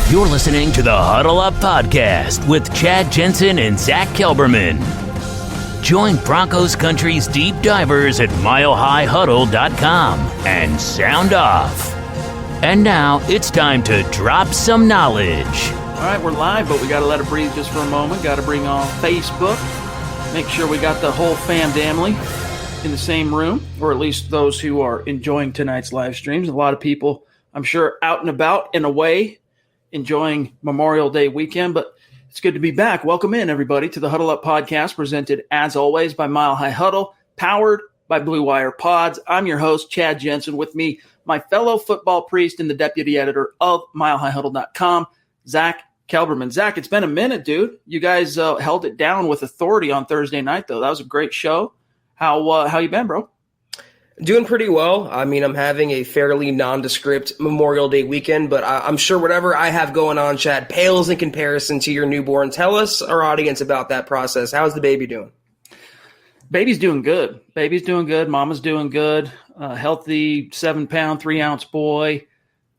You're listening to the Huddle Up Podcast with Chad Jensen and Zack Kelberman. Join Broncos Country's deep divers at milehighhuddle.com and sound off. And now it's time to drop some knowledge. All right, we're live, but we got to let it breathe just for a moment. Got to bring on Facebook. Make sure we got the whole family in the same room, or at least those who are enjoying tonight's live streams. A lot of people, I'm sure, out and about and away, enjoying Memorial Day weekend, but it's good to be back. Welcome in, everybody, to the Huddle Up Podcast, presented, as always, by Mile High Huddle, powered by Blue Wire Pods. I'm your host, Chad Jensen. With me, my fellow football priest and the deputy editor of milehighhuddle.com, Zack Kelberman. Zack, it's been a minute, dude. You guys held it down with authority on Thursday night, though. That was a great show. How you been, bro? Doing pretty well. I mean, I'm having a fairly nondescript Memorial Day weekend, but I'm sure whatever I have going on, Chad, pales in comparison to your newborn. Tell us, our audience, about that process. How's the baby doing? Baby's doing good. Mama's doing good. Healthy 7-pound, 3-ounce boy,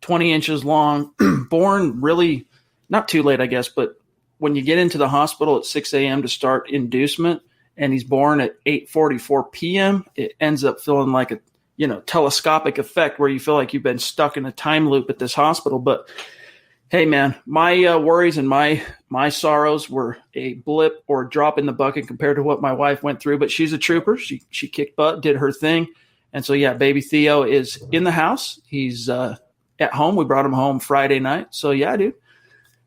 20 inches long. Born really not too late, I guess, but when you get into the hospital at 6 a.m. to start inducement, and he's born at 8:44 p.m., it ends up feeling like a, telescopic effect where you feel like you've been stuck in a time loop at this hospital. But hey, man, my worries and my sorrows were a blip or a drop in the bucket compared to what my wife went through. But she's a trooper. She kicked butt, did her thing. And so, yeah, baby Theo is in the house. He's at home. We brought him home Friday night. So, yeah, dude,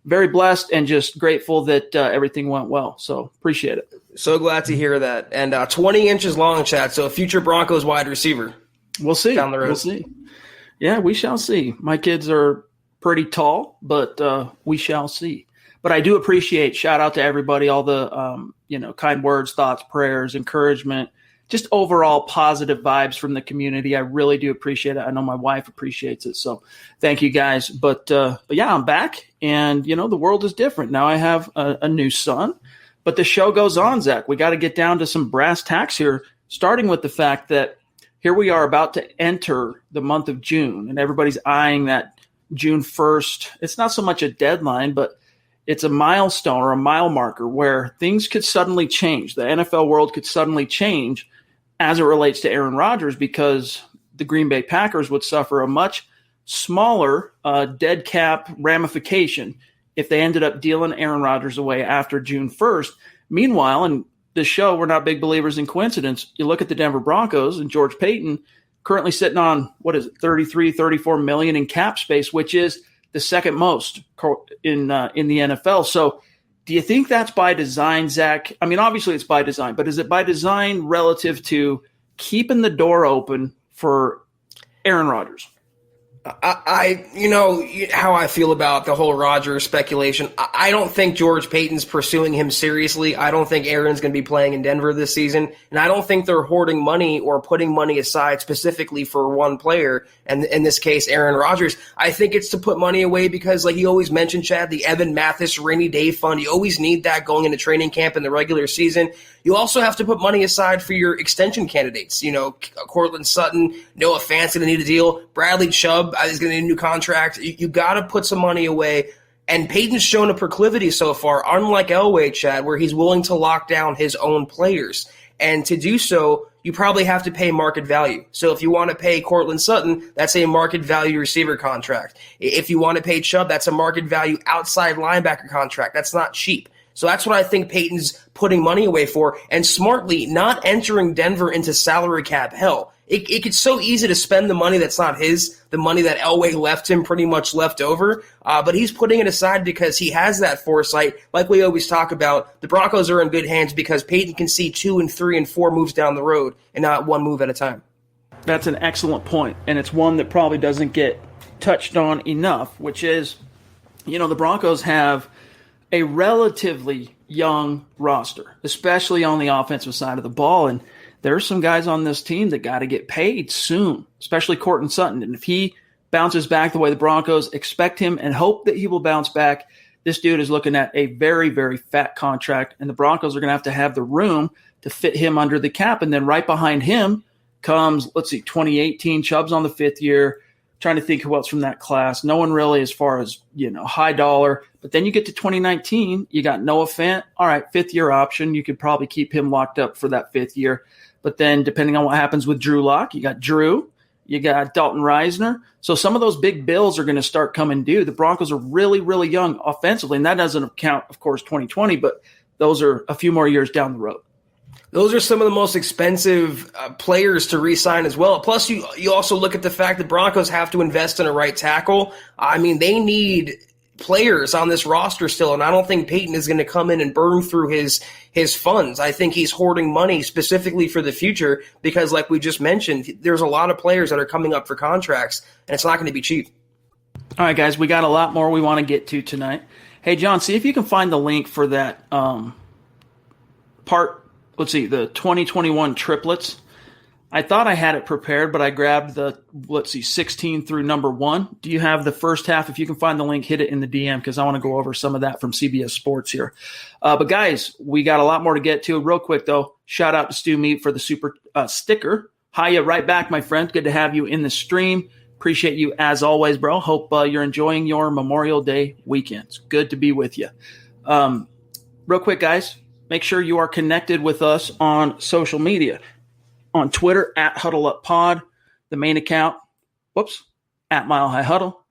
very blessed and just grateful that everything went well. So appreciate it. So glad to hear that. And 20 inches long, Chad, so a future Broncos wide receiver. We'll see. Down the road. We'll see. Yeah, we shall see. My kids are pretty tall, but we shall see. But I do appreciate, shout out to everybody, all the kind words, thoughts, prayers, encouragement, just overall positive vibes from the community. I really do appreciate it. I know my wife appreciates it. So thank you guys. But yeah, I'm back, and the world is different. Now I have a new son. But the show goes on, Zach. We got to get down to some brass tacks here, starting with the fact that here we are about to enter the month of June, and everybody's eyeing that June 1st. It's not so much a deadline, but it's a milestone or a mile marker where things could suddenly change. The NFL world could suddenly change as it relates to Aaron Rodgers, because the Green Bay Packers would suffer a much smaller dead cap ramification if they ended up dealing Aaron Rodgers away after June 1st. Meanwhile, in the show, we're not big believers in coincidence. You look at the Denver Broncos and George Paton currently sitting on, 34 million in cap space, which is the second most in the NFL. So do you think that's by design, Zach? I mean, obviously it's by design, but is it by design relative to keeping the door open for Aaron Rodgers? How I feel about the whole Rodgers speculation. I don't think George Paton's pursuing him seriously. I don't think Aaron's going to be playing in Denver this season. And I don't think they're hoarding money or putting money aside specifically for one player, and in this case, Aaron Rodgers. I think it's to put money away because, like you always mentioned, Chad, the Evan Mathis rainy day fund, you always need that going into training camp in the regular season. You also have to put money aside for your extension candidates. Courtland Sutton, Noah Fant's going to need a deal. Bradley Chubb is going to need a new contract. You got to put some money away. And Peyton's shown a proclivity so far, unlike Elway, Chad, where he's willing to lock down his own players. And to do so, you probably have to pay market value. So if you want to pay Courtland Sutton, that's a market value receiver contract. If you want to pay Chubb, that's a market value outside linebacker contract. That's not cheap. So that's what I think Peyton's putting money away for, and smartly not entering Denver into salary cap hell. It gets so easy to spend the money that's not his, the money that Elway left him pretty much left over, but he's putting it aside because he has that foresight. Like we always talk about, the Broncos are in good hands because Peyton can see 2 and 3 and 4 moves down the road and not one move at a time. That's an excellent point, and it's one that probably doesn't get touched on enough, which is, the Broncos have a relatively young roster, especially on the offensive side of the ball. And there are some guys on this team that got to get paid soon, especially Courtland Sutton. And if he bounces back the way the Broncos expect him and hope that he will bounce back, this dude is looking at a very, very fat contract. And the Broncos are going to have the room to fit him under the cap. And then right behind him comes, 2018, Chubb's on the 5th year. Trying to think who else from that class. No one really as far as, high dollar. But then you get to 2019, you got Noah Fant. All right, 5th-year option. You could probably keep him locked up for that 5th year. But then depending on what happens with Drew Lock, you got Drew, you got Dalton Reisner. So some of those big bills are going to start coming due. The Broncos are really, really young offensively, and that doesn't count, of course, 2020, but those are a few more years down the road. Those are some of the most expensive players to re-sign as well. Plus, you also look at the fact that Broncos have to invest in a right tackle. I mean, they need players on this roster still, and I don't think Paton is going to come in and burn through his funds. I think he's hoarding money specifically for the future because, like we just mentioned, there's a lot of players that are coming up for contracts, and it's not going to be cheap. All right, guys, we got a lot more we want to get to tonight. Hey, John, see if you can find the link for that let's see, the 2021 triplets. I thought I had it prepared, but I grabbed 16 through number 1. Do you have the first half? If you can find the link, hit it in the DM because I want to go over some of that from CBS Sports here. But guys, we got a lot more to get to. Real quick, though, shout out to Stu Meat for the super sticker. Hiya, right back, my friend. Good to have you in the stream. Appreciate you as always, bro. Hope you're enjoying your Memorial Day weekend. It's good to be with you. Real quick, guys, make sure you are connected with us on social media. On Twitter, at HuddleUpPod, the main account, at Mile High Huddle.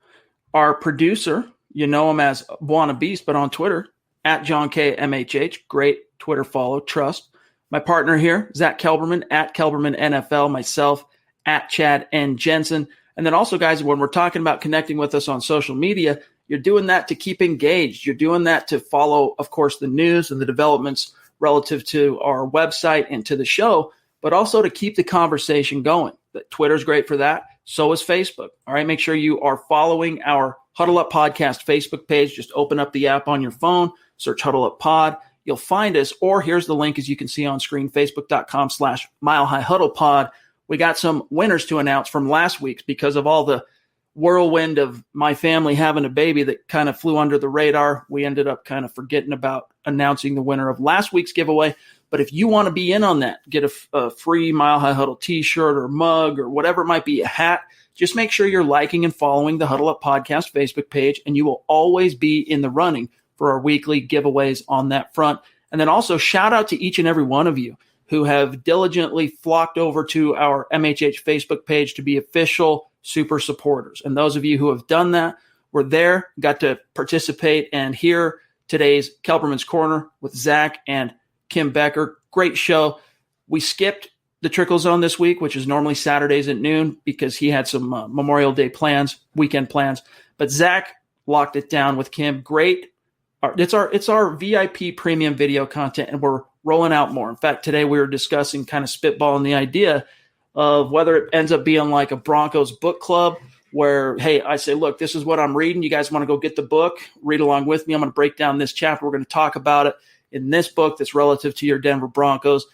Our producer, you know him as Buona Beast, but on Twitter, at John K. MHH. Great Twitter follow, trust. My partner here, Zack Kelberman, at Kelberman NFL. Myself, at Chad and Jensen. And then also, guys, when we're talking about connecting with us on social media, you're doing that to keep engaged. You're doing that to follow, of course, the news and the developments relative to our website and to the show, but also to keep the conversation going. Twitter's great for that. So is Facebook. All right, make sure you are following our Huddle Up Podcast Facebook page. Just open up the app on your phone, search Huddle Up Pod. You'll find us, or here's the link as you can see on screen, facebook.com/Mile High Huddle Pod. We got some winners to announce from last week's because of all the whirlwind of my family having a baby that kind of flew under the radar. We ended up kind of forgetting about announcing the winner of last week's giveaway. But if you want to be in on that, get a free Mile High Huddle t-shirt or mug or whatever it might be, a hat, just make sure you're liking and following the Huddle Up Podcast Facebook page, and you will always be in the running for our weekly giveaways on that front. And then also shout out to each and every one of you who have diligently flocked over to our MHH Facebook page to be official super supporters. And those of you who have done that, were there, got to participate and hear today's Kelberman's Corner with Zach and Kim Becker. Great show. We skipped the Trickle Zone this week, which is normally Saturdays at noon because he had some Memorial Day plans, weekend plans. But Zach locked it down with Kim. Great. It's our VIP premium video content, and we're rolling out more. In fact, today we were discussing, kind of spitballing the idea of whether it ends up being like a Broncos book club where, hey, I say, look, this is what I'm reading. You guys want to go get the book, read along with me. I'm going to break down this chapter. We're going to talk about it in this book that's relative to your Denver Broncos.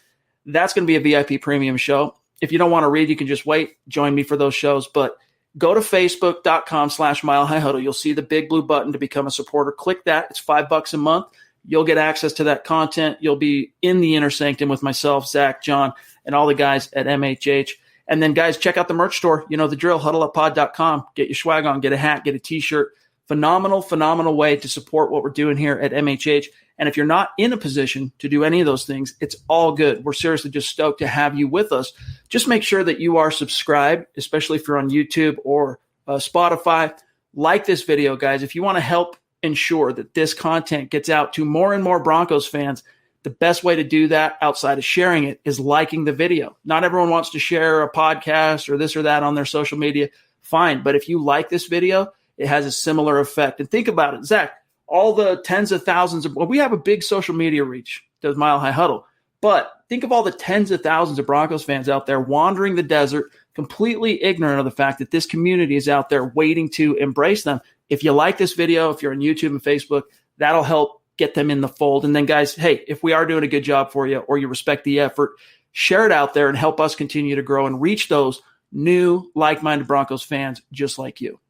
That's going to be a VIP premium show. If you don't want to read, you can just wait. Join me for those shows. But go to facebook.com/Mile High Huddle. You'll see the big blue button to become a supporter. Click that. It's $5 a month. You'll get access to that content. You'll be in the inner sanctum with myself, Zach, John, and all the guys at MHH. And then, guys, check out the merch store. You know the drill, huddleuppod.com. Get your swag on, get a hat, get a T-shirt. Phenomenal, phenomenal way to support what we're doing here at MHH. And if you're not in a position to do any of those things, it's all good. We're seriously just stoked to have you with us. Just make sure that you are subscribed, especially if you're on YouTube or Spotify. Like this video, guys. If you want to help ensure that this content gets out to more and more Broncos fans, the best way to do that outside of sharing it is liking the video. Not everyone wants to share a podcast or this or that on their social media. Fine. But if you like this video, it has a similar effect. And think about it, Zach, all the tens of thousands we have a big social media reach, does Mile High Huddle. But think of all the tens of thousands of Broncos fans out there wandering the desert, completely ignorant of the fact that this community is out there waiting to embrace them. If you like this video, if you're on YouTube and Facebook, that'll help get them in the fold. And then, guys, hey, if we are doing a good job for you or you respect the effort, share it out there and help us continue to grow and reach those new like-minded Broncos fans just like you.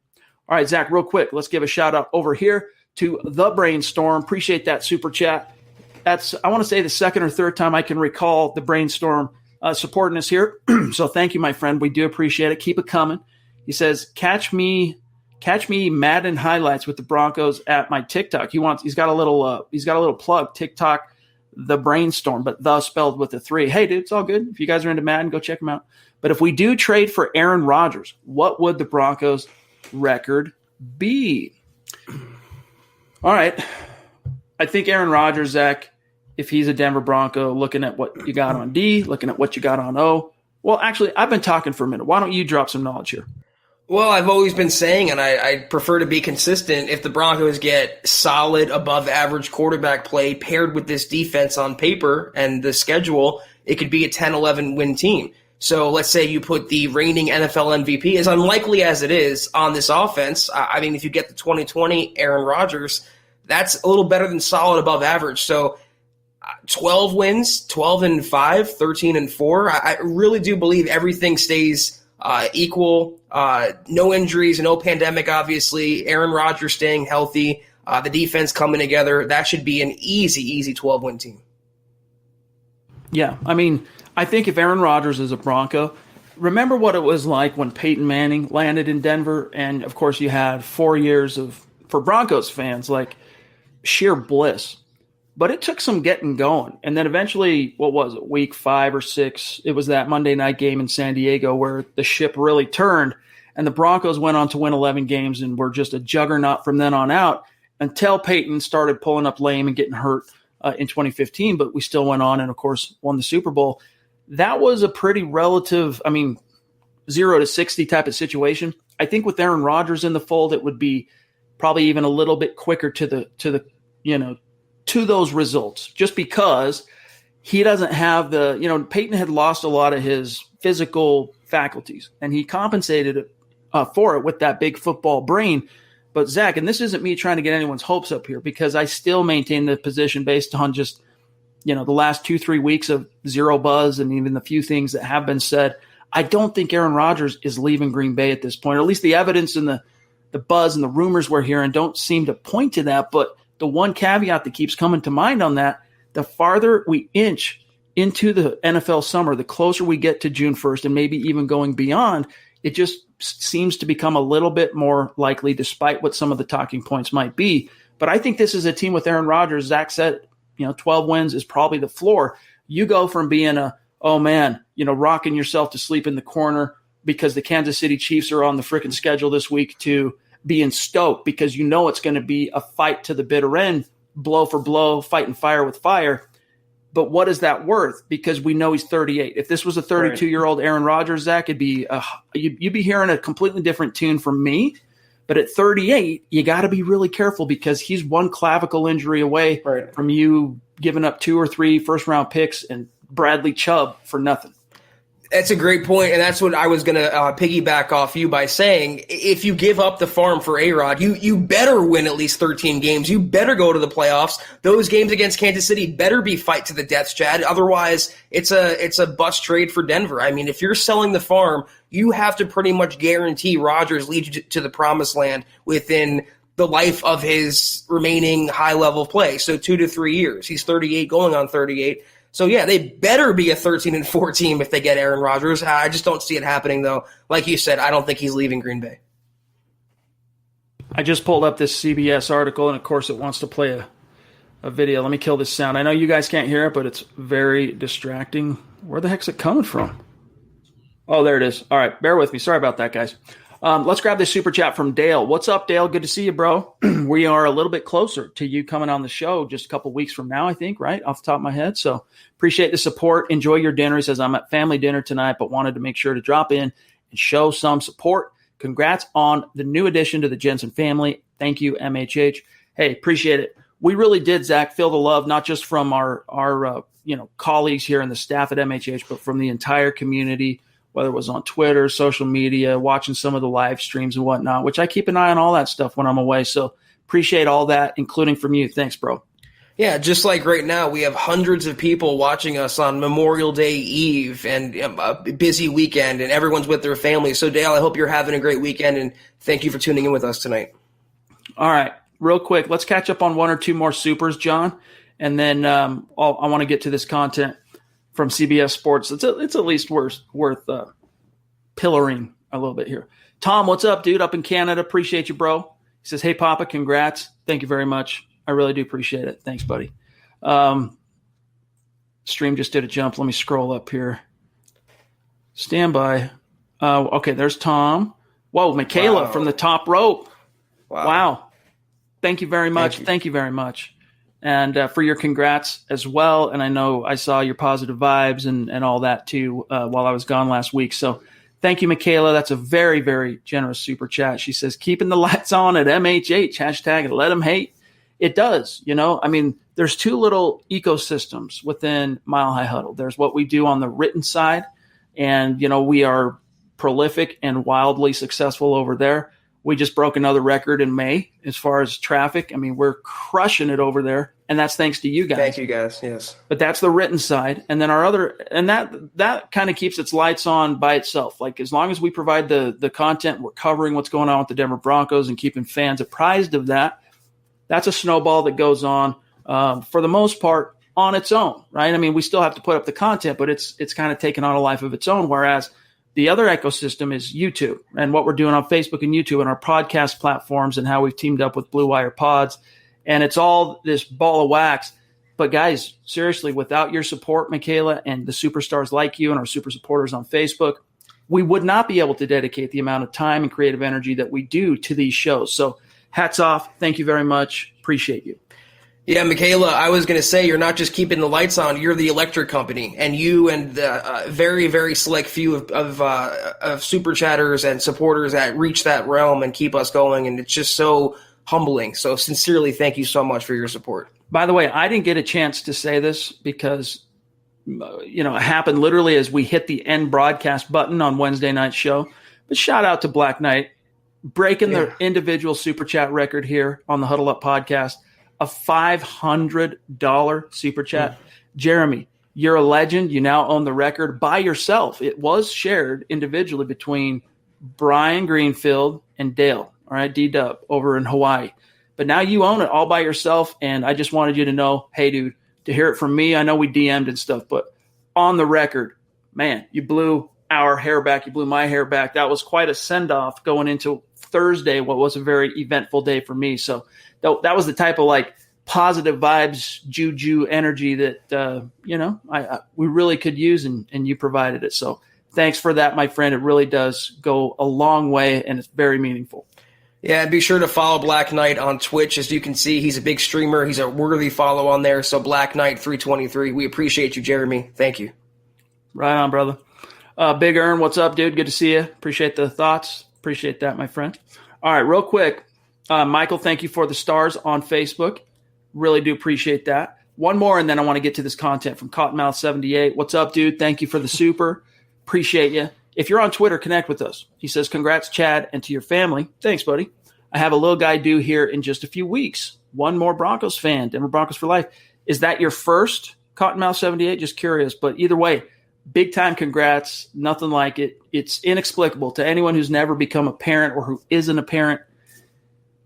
All right, Zach, real quick, let's give a shout-out over here to The Brainstorm. Appreciate that super chat. That's, I want to say, the second or third time I can recall The Brainstorm supporting us here. So thank you, my friend. We do appreciate it. Keep it coming. He says, catch me Madden highlights with the Broncos at my TikTok. He's got a little plug, TikTok, the Brainstorm, but the spelled with a 3. Hey, dude, it's all good. If you guys are into Madden, go check them out. But if we do trade for Aaron Rodgers, what would the Broncos record be? All right. I think Aaron Rodgers, Zach, if he's a Denver Bronco, looking at what you got on D, looking at what you got on O. Well, actually, I've been talking for a minute. Why don't you drop some knowledge here? Well, I've always been saying, and I prefer to be consistent, if the Broncos get solid, above-average quarterback play paired with this defense on paper and the schedule, it could be a 10-11 win team. So let's say you put the reigning NFL MVP, as unlikely as it is, on this offense. I mean, if you get the 2020 Aaron Rodgers, that's a little better than solid above average. So 12 wins, 12-5, 13-4. I really do believe everything stays equal. No injuries, no pandemic, obviously. Aaron Rodgers staying healthy, the defense coming together. That should be an easy 12-win team. Yeah, I mean, I think if Aaron Rodgers is a Bronco, remember what it was like when Peyton Manning landed in Denver, and of course you had 4 years for Broncos fans, like sheer bliss. But it took some getting going. And then eventually, what was it, week 5 or 6, it was that Monday night game in San Diego where the ship really turned, and the Broncos went on to win 11 games and were just a juggernaut from then on out until Peyton started pulling up lame and getting hurt in 2015. But we still went on and, of course, won the Super Bowl. That was a pretty relative, 0 to 60 type of situation. I think with Aaron Rodgers in the fold, it would be probably even a little bit quicker to those results, just because he doesn't have Peyton had lost a lot of his physical faculties, and he compensated for it with that big football brain. But Zach, and this isn't me trying to get anyone's hopes up here, because I still maintain the position based on just, the last 2-3 weeks of zero buzz and even the few things that have been said. I don't think Aaron Rodgers is leaving Green Bay at this point, or at least the evidence and the buzz and the rumors we're hearing don't seem to point to that. But the one caveat that keeps coming to mind on that, the farther we inch into the NFL summer, the closer we get to June 1st and maybe even going beyond, it just seems to become a little bit more likely, despite what some of the talking points might be. But I think this is a team with Aaron Rodgers. Zach said, 12 wins is probably the floor. You go from being rocking yourself to sleep in the corner because the Kansas City Chiefs are on the freaking schedule this week to being stoked because it's going to be a fight to the bitter end, blow for blow, fighting fire with fire. But what is that worth? Because we know he's 38. If this was a 32-year-old Aaron Rodgers, Zach, it'd be you'd be hearing a completely different tune from me. But at 38, you got to be really careful because he's one clavicle injury away from you giving up 2 or 3 first-round picks and Bradley Chubb for nothing. That's a great point, and that's what I was going to piggyback off you by saying. If you give up the farm for A-Rod, you better win at least 13 games. You better go to the playoffs. Those games against Kansas City better be fight to the death, Chad. Otherwise, it's a bust trade for Denver. I mean, if you're selling the farm, you have to pretty much guarantee Rodgers leads you to the promised land within the life of his remaining high-level play. So 2 to 3 years. He's 38, going on 38. So, yeah, they better be a 13-4 team if they get Aaron Rodgers. I just don't see it happening, though. Like you said, I don't think he's leaving Green Bay. I just pulled up this CBS article, and, of course, it wants to play a video. Let me kill this sound. I know you guys can't hear it, but it's very distracting. Where the heck's it coming from? Oh, there it is. All right, bear with me. Sorry about that, guys. Let's grab this super chat from Dale. What's up, Dale? Good to see you, bro. We are a little bit closer to you coming on the show just a couple weeks from now, I think, right? Off the top of my head. So appreciate the support. Enjoy your dinner. He says, I'm at family dinner tonight, but wanted to make sure to drop in and show some support. Congrats on the new addition to the Jensen family. Thank you, MHH. Hey, appreciate it. We really did, Zach, feel the love, not just from our colleagues here and the staff at MHH, but from the entire community, whether it was on Twitter, social media, watching some of the live streams and whatnot, which I keep an eye on all that stuff when I'm away. So appreciate all that, including from you. Thanks, bro. Yeah, just like right now, we have hundreds of people watching us on Memorial Day Eve and a busy weekend, and everyone's with their families. So, Dale, I hope you're having a great weekend, and thank you for tuning in with us tonight. All right, real quick, let's catch up on 1 or 2 more supers, John, and then I want to get to this content from CBS Sports. It's at least worth pillaring a little bit here. Tom, what's up, dude? Up in Canada. Appreciate you, bro. He says, hey, Papa, congrats. Thank you very much. I really do appreciate it. Thanks, buddy. Stream just did a jump. Let me scroll up here. Stand by. Okay, there's Tom. Whoa, Michaela from the top rope. Wow. Thank you very much. Thank you very much. And for your congrats as well. And I know I saw your positive vibes and all that too while I was gone last week. So thank you, Michaela. That's a very, very generous super chat. She says, keeping the lights on at MHH, hashtag let them hate. It does, I mean, there's two little ecosystems within Mile High Huddle. There's what we do on the written side, and, we are prolific and wildly successful over there. We just broke another record in May as far as traffic. I mean, we're crushing it over there, and that's thanks to you guys. Thank you, guys. Yes. But that's the written side, and then our other, and that kind of keeps its lights on by itself. Like, as long as we provide the content, we're covering what's going on with the Denver Broncos and keeping fans apprised of that. That's a snowball that goes on for the most part on its own, right? I mean, we still have to put up the content, but it's kind of taken on a life of its own. Whereas the other ecosystem is YouTube and what we're doing on Facebook and YouTube and our podcast platforms and how we've teamed up with Blue Wire Pods. And it's all this ball of wax. But guys, seriously, without your support, Michaela, and the superstars like you and our super supporters on Facebook, we would not be able to dedicate the amount of time and creative energy that we do to these shows. So hats off. Thank you very much. Appreciate you. Yeah, Michaela, I was going to say, you're not just keeping the lights on, you're the electric company. And you and the very, very select few of super chatters and supporters that reach that realm and keep us going. And it's just so humbling. So sincerely, thank you so much for your support. By the way, I didn't get a chance to say this because, it happened literally as we hit the end broadcast button on Wednesday night's show. But shout out to Black Knight, breaking the individual super chat record here on the Huddle Up podcast. A $500 super chat. Jeremy, you're a legend. You now own the record by yourself. It was shared individually between Brian Greenfield and Dale, all right, D-Dub over in Hawaii. But now you own it all by yourself, and I just wanted you to know, hey, dude, to hear it from me, I know we DM'd and stuff, but on the record, man, you blew our hair back. You blew my hair back. That was quite a send-off going into Thursday, what was a very eventful day for me. So that was the type of positive vibes, juju energy that, we really could use and you provided it. So thanks for that, my friend. It really does go a long way and it's very meaningful. Yeah, be sure to follow Black Knight on Twitch. As you can see, he's a big streamer. He's a worthy follow on there. So Black Knight 323. We appreciate you, Jeremy. Thank you. Right on, brother. Big Earn, what's up, dude? Good to see you. Appreciate the thoughts. Appreciate that, my friend. All right, real quick. Michael, thank you for the stars on Facebook. Really do appreciate that. One more, and then I want to get to this content from Cottonmouth78. What's up, dude? Thank you for the super. Appreciate you. If you're on Twitter, connect with us. He says, congrats, Chad, and to your family. Thanks, buddy. I have a little guy due here in just a few weeks. One more Broncos fan, Denver Broncos for life. Is that your first Cottonmouth78? Just curious. But either way, big time congrats. Nothing like it. It's inexplicable to anyone who's never become a parent or who isn't a parent.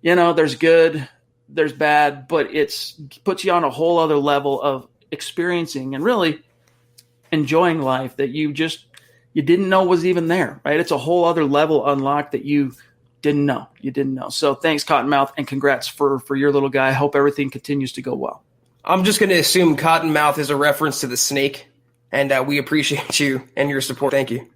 There's good, there's bad, but it puts you on a whole other level of experiencing and really enjoying life that you didn't know was even there, right? It's a whole other level unlocked that you didn't know. So thanks, Cottonmouth, and congrats for your little guy. I hope everything continues to go well. I'm just going to assume Cottonmouth is a reference to the snake, and we appreciate you and your support. Thank you.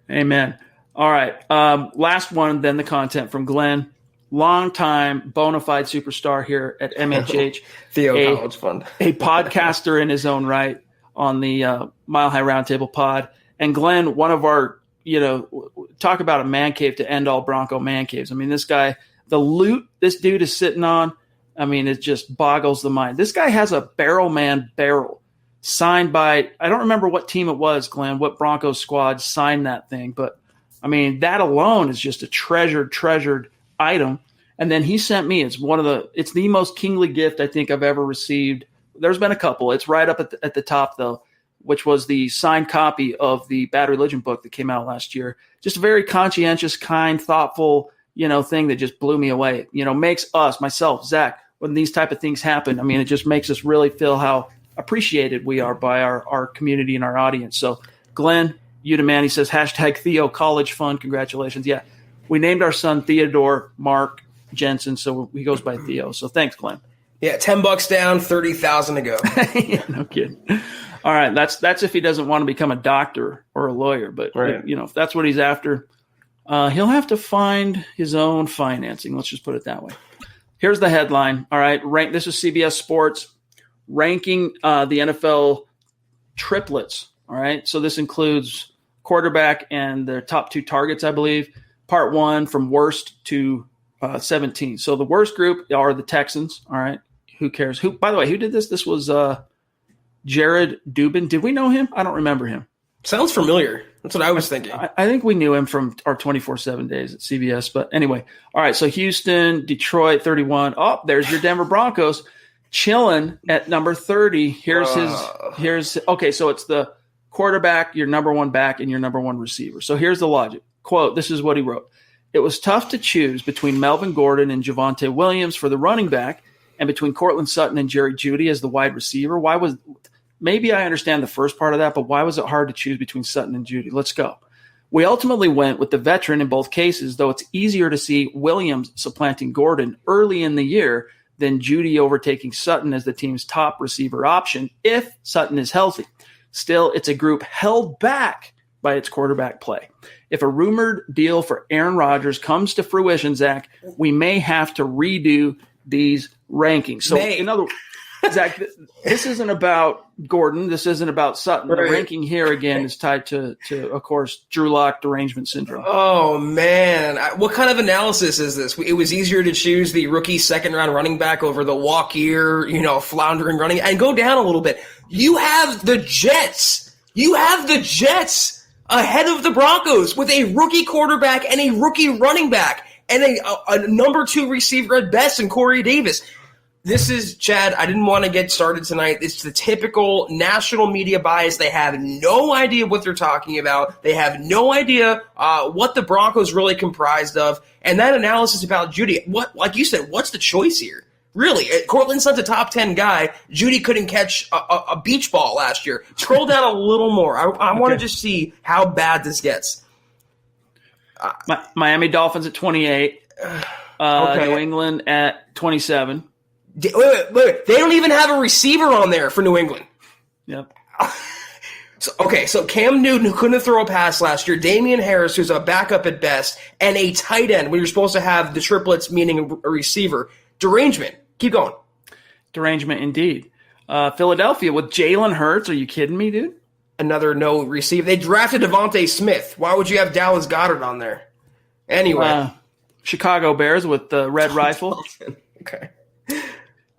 Amen. All right. Last one, then the content from Glenn. Long-time bona fide superstar here at MHH. Theo College Fund. A podcaster in his own right on the Mile High Roundtable pod. And Glenn, one of our, talk about a man cave to end all Bronco man caves. I mean, this guy, the loot this dude is sitting on, I mean, it just boggles the mind. This guy has a Barrel Man barrel signed by, I don't remember what team it was, Glenn, what Broncos squad signed that thing. But, I mean, that alone is just a treasured item. And then he sent me, it's the most kingly gift I think I've ever received. There's been a couple. It's right up at the top though, which was the signed copy of the Bad Religion book that came out last year. Just a very conscientious, kind, thoughtful, thing that just blew me away. Makes us, myself, Zach, when these type of things happen, I mean, it just makes us really feel how appreciated we are by our community and our audience. So Glenn, you the man. He says, hashtag Theo College Fund. Congratulations. Yeah. We named our son Theodore Mark Jensen, so he goes by Theo. So thanks, Glenn. Yeah, $10 down, 30,000 to go. Yeah, no kidding. All right, that's if he doesn't want to become a doctor or a lawyer. But right. If that's what he's after, he'll have to find his own financing. Let's just put it that way. Here's the headline. All right, this is CBS Sports ranking the NFL triplets. All right, so this includes quarterback and their top 2 targets, I believe. Part 1 from worst to 17. So the worst group are the Texans. All right, who cares? By the way, who did this? This was Jared Dubin. Did we know him? I don't remember him. Sounds familiar. That's what I was thinking. I think we knew him from our 24/7 days at CBS. But anyway, all right. So Houston, Detroit, 31. Oh, there's your Denver Broncos chilling at number 30. Okay. So it's the quarterback, your number 1 back, and your number 1 receiver. So here's the logic. Quote, this is what he wrote. It was tough to choose between Melvin Gordon and Javonte Williams for the running back and between Cortland Sutton and Jerry Jeudy as the wide receiver. Maybe I understand the first part of that, but why was it hard to choose between Sutton and Jeudy? Let's go. We ultimately went with the veteran in both cases, though it's easier to see Williams supplanting Gordon early in the year than Jeudy overtaking Sutton as the team's top receiver option if Sutton is healthy. Still, it's a group held back by its quarterback play. If a rumored deal for Aaron Rodgers comes to fruition, Zach, we may have to redo these rankings. So, in other words, Zach, this isn't about Gordon. This isn't about Sutton. Right. The ranking here, again, is tied to, of course, Drew Lock derangement syndrome. Oh, man. What kind of analysis is this? It was easier to choose the rookie second-round running back over the walk-year, floundering running. And go down a little bit. You have the Jets. Ahead of the Broncos with a rookie quarterback and a rookie running back and a number 2 receiver at best in Corey Davis. This is, Chad, I didn't want to get started tonight. It's the typical national media bias. They have no idea what they're talking about. They have no idea what the Broncos really comprised of. And that analysis about Jeudy, like you said, what's the choice here? Really, Cortland Sutton's a top 10 guy. Jeudy couldn't catch a beach ball last year. Scroll down a little more. I want to just see how bad this gets. Miami Dolphins at 28. Okay. New England at 27. Wait. They don't even have a receiver on there for New England. Yep. So Cam Newton, who couldn't throw a pass last year, Damian Harris, who's a backup at best, and a tight end when you're supposed to have the triplets, meaning a receiver. Derangement. Keep going. Derangement indeed. Philadelphia with Jalen Hurts. Are you kidding me, dude? Another no receiver. They drafted Devontae Smith. Why would you have Dallas Goedert on there? Anyway. Chicago Bears with the red rifle. Okay.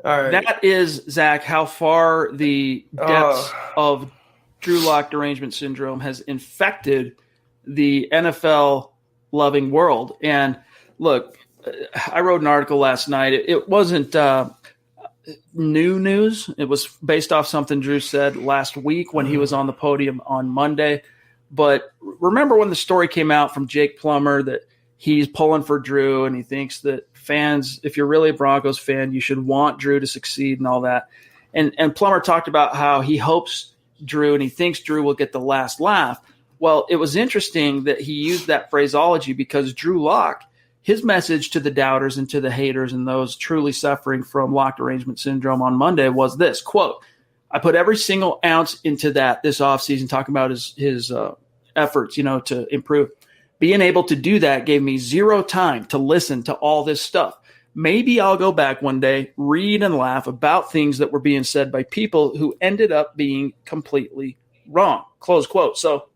All right. That is, Zach, how far the depths of Drew Lock derangement syndrome has infected the NFL-loving world. And look, I wrote an article last night. It wasn't new news. It was based off something Drew said last week when he was on the podium on Monday. But remember when the story came out from Jake Plummer that he's pulling for Drew and he thinks that fans, if you're really a Broncos fan, you should want Drew to succeed and all that. And Plummer talked about how he hopes Drew and he thinks Drew will get the last laugh. Well, it was interesting that he used that phraseology because Drew Lock, his message to the doubters and to the haters and those truly suffering from Lock derangement syndrome on Monday was this, quote, I put every single ounce into that this offseason, talking about his efforts, to improve. Being able to do that gave me zero time to listen to all this stuff. Maybe I'll go back one day, read and laugh about things that were being said by people who ended up being completely wrong, close quote. So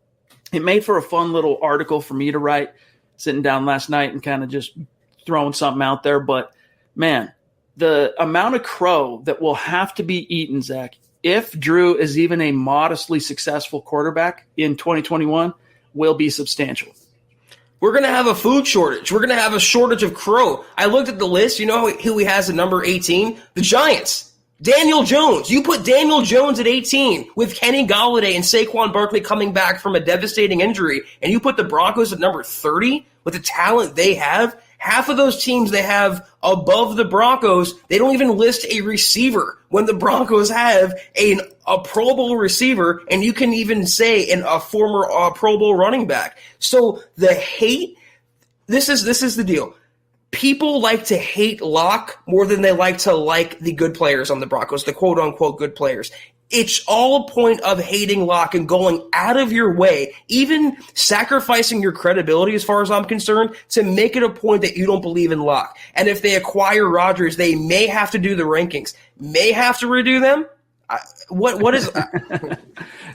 it made for a fun little article for me to write, sitting down last night and kind of just throwing something out there. But, man, the amount of crow that will have to be eaten, Zach, if Drew is even a modestly successful quarterback in 2021 will be substantial. We're going to have a food shortage. We're going to have a shortage of crow. I looked at the list. You know who he has at number 18? The Giants. Daniel Jones. You put Daniel Jones at 18 with Kenny Golladay and Saquon Barkley coming back from a devastating injury, and you put the Broncos at number 30 with the talent they have. Half of those teams they have above the Broncos, they don't even list a receiver when the Broncos have a Pro Bowl receiver, and you can even say a former Pro Bowl running back. So the hate, this is the deal. People like to hate Locke more than they like to like the good players on the Broncos, the quote-unquote good players. It's all a point of hating Locke and going out of your way, even sacrificing your credibility as far as I'm concerned, to make it a point that you don't believe in Locke. And if they acquire Rodgers, they may have to do the rankings, may have to redo them. What is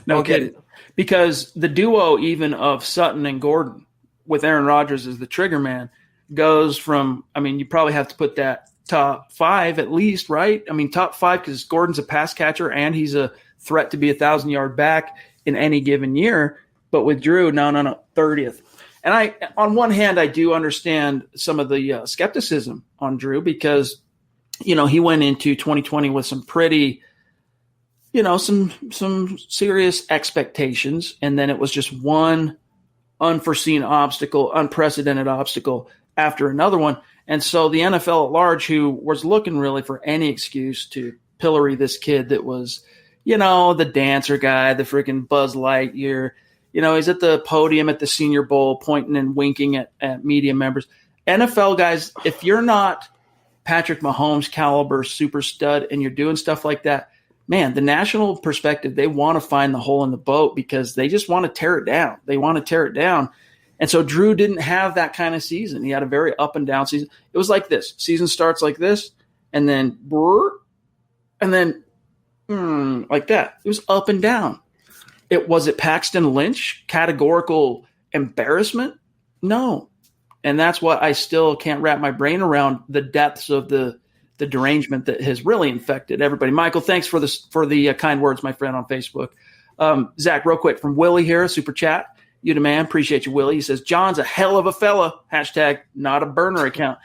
no kidding. Because the duo even of Sutton and Gordon with Aaron Rodgers as the trigger man goes from, I mean, you probably have to put that top 5 at least, right? I mean, top 5 because Gordon's a pass catcher and he's a threat to be a 1,000-yard back in any given year. But with Drew, no, 30th. And on one hand, I do understand some of the skepticism on Drew because, he went into 2020 with some pretty, some serious expectations. And then it was just one unforeseen obstacle, unprecedented obstacle after another one. And so the NFL at large, who was looking really for any excuse to pillory this kid that was, the dancer guy, the freaking Buzz Lightyear, he's at the podium at the Senior Bowl pointing and winking at media members. NFL guys, if you're not Patrick Mahomes caliber super stud and you're doing stuff like that, man, the national perspective, they want to find the hole in the boat because they just want to tear it down. They want to tear it down. And so Drew didn't have that kind of season. He had a very up and down season. It was like this. Season starts like this, and then like that. It was up and down. Was it Paxton Lynch categorical embarrassment? No. And that's what I still can't wrap my brain around, the depths of the derangement that has really infected everybody. Michael, thanks for the kind words, my friend, on Facebook. Zach, real quick, from Willie here, super chat. You the man. Appreciate you, Willie. He says, John's a hell of a fella. Hashtag not a burner account.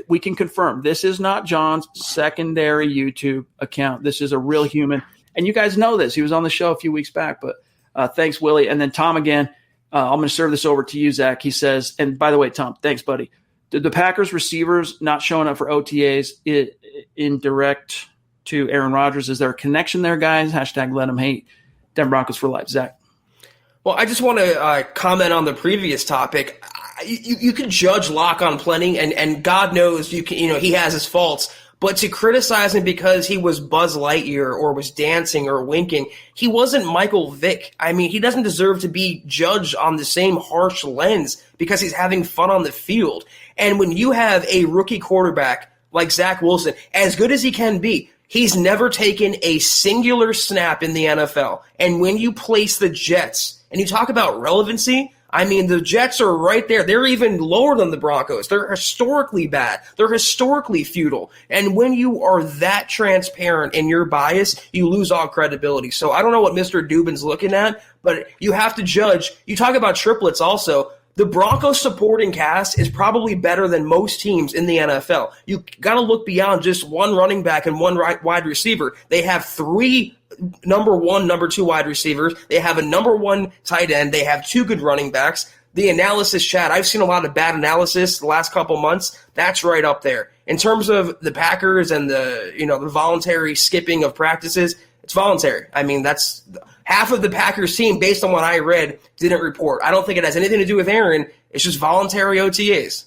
We can confirm this is not John's secondary YouTube account. This is a real human. And you guys know this. He was on the show a few weeks back. But thanks, Willie. And then Tom again. I'm going to serve this over to you, Zach. He says, and by the way, Tom, thanks, buddy. Did the Packers receivers not showing up for OTAs indirect to Aaron Rodgers? Is there a connection there, guys? Hashtag let him hate. Denver Broncos for life. Zach. Well, I just want to comment on the previous topic. You can judge Locke on plenty, and God knows he has his faults. But to criticize him because he was Buzz Lightyear or was dancing or winking, he wasn't Michael Vick. I mean, he doesn't deserve to be judged on the same harsh lens because he's having fun on the field. And when you have a rookie quarterback like Zach Wilson, as good as he can be, he's never taken a singular snap in the NFL. And when you place the Jets, and you talk about relevancy, I mean, the Jets are right there. They're even lower than the Broncos. They're historically bad. They're historically futile. And when you are that transparent in your bias, you lose all credibility. So I don't know what Mr. Dubin's looking at, but you have to judge. You talk about triplets also. The Broncos supporting cast is probably better than most teams in the NFL. You got to look beyond just one running back and one wide receiver. They have 3 number 1, number 2 wide receivers. They have a number 1 tight end. They have 2 good running backs. The analysis, Chad, I've seen a lot of bad analysis the last couple months. That's right up there. In terms of the Packers and the voluntary skipping of practices, it's voluntary. I mean, that's half of the Packers team, based on what I read, didn't report. I don't think it has anything to do with Aaron. It's just voluntary OTAs.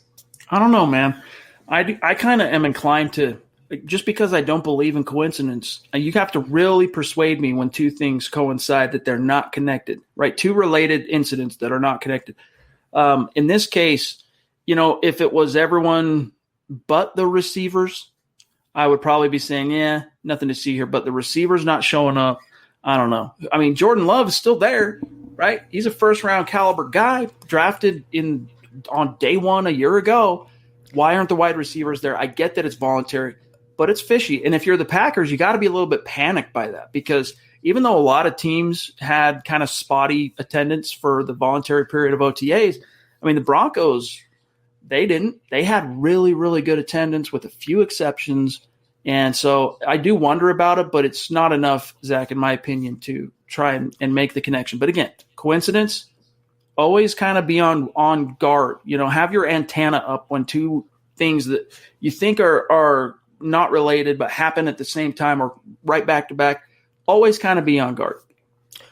I don't know, man. I kind of am inclined to, just because I don't believe in coincidence, you have to really persuade me when 2 things coincide that they're not connected, right? 2 related incidents that are not connected. In this case, if it was everyone but the receivers, I would probably be saying, yeah, nothing to see here. But the receivers not showing up, I don't know. I mean, Jordan Love is still there, right? He's a first-round caliber guy drafted on day 1 a year ago. Why aren't the wide receivers there? I get that it's voluntary, but it's fishy. And if you're the Packers, you got to be a little bit panicked by that because even though a lot of teams had kind of spotty attendance for the voluntary period of OTAs, I mean, the Broncos, they didn't. They had really, really good attendance with a few exceptions. And so I do wonder about it, but it's not enough, Zach, in my opinion, to try and make the connection. But again, coincidence, always kind of be on guard. Have your antenna up when 2 things that you think are not related but happen at the same time or right back to back. Always kind of be on guard.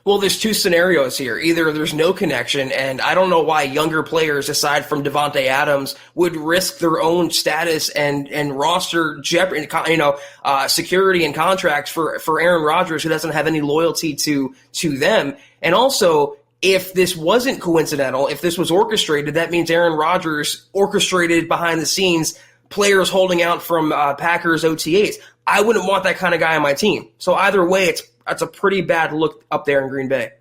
Well, there's two scenarios here. Either there's no connection, and I don't know why younger players, aside from Devontae Adams, would risk their own status and roster jeopardy, security and contracts for Aaron Rodgers, who doesn't have any loyalty to them. And also, if this wasn't coincidental, if this was orchestrated, that means Aaron Rodgers orchestrated behind the scenes players holding out from Packers OTAs. I wouldn't want that kind of guy on my team. So either way, that's a pretty bad look up there in Green Bay.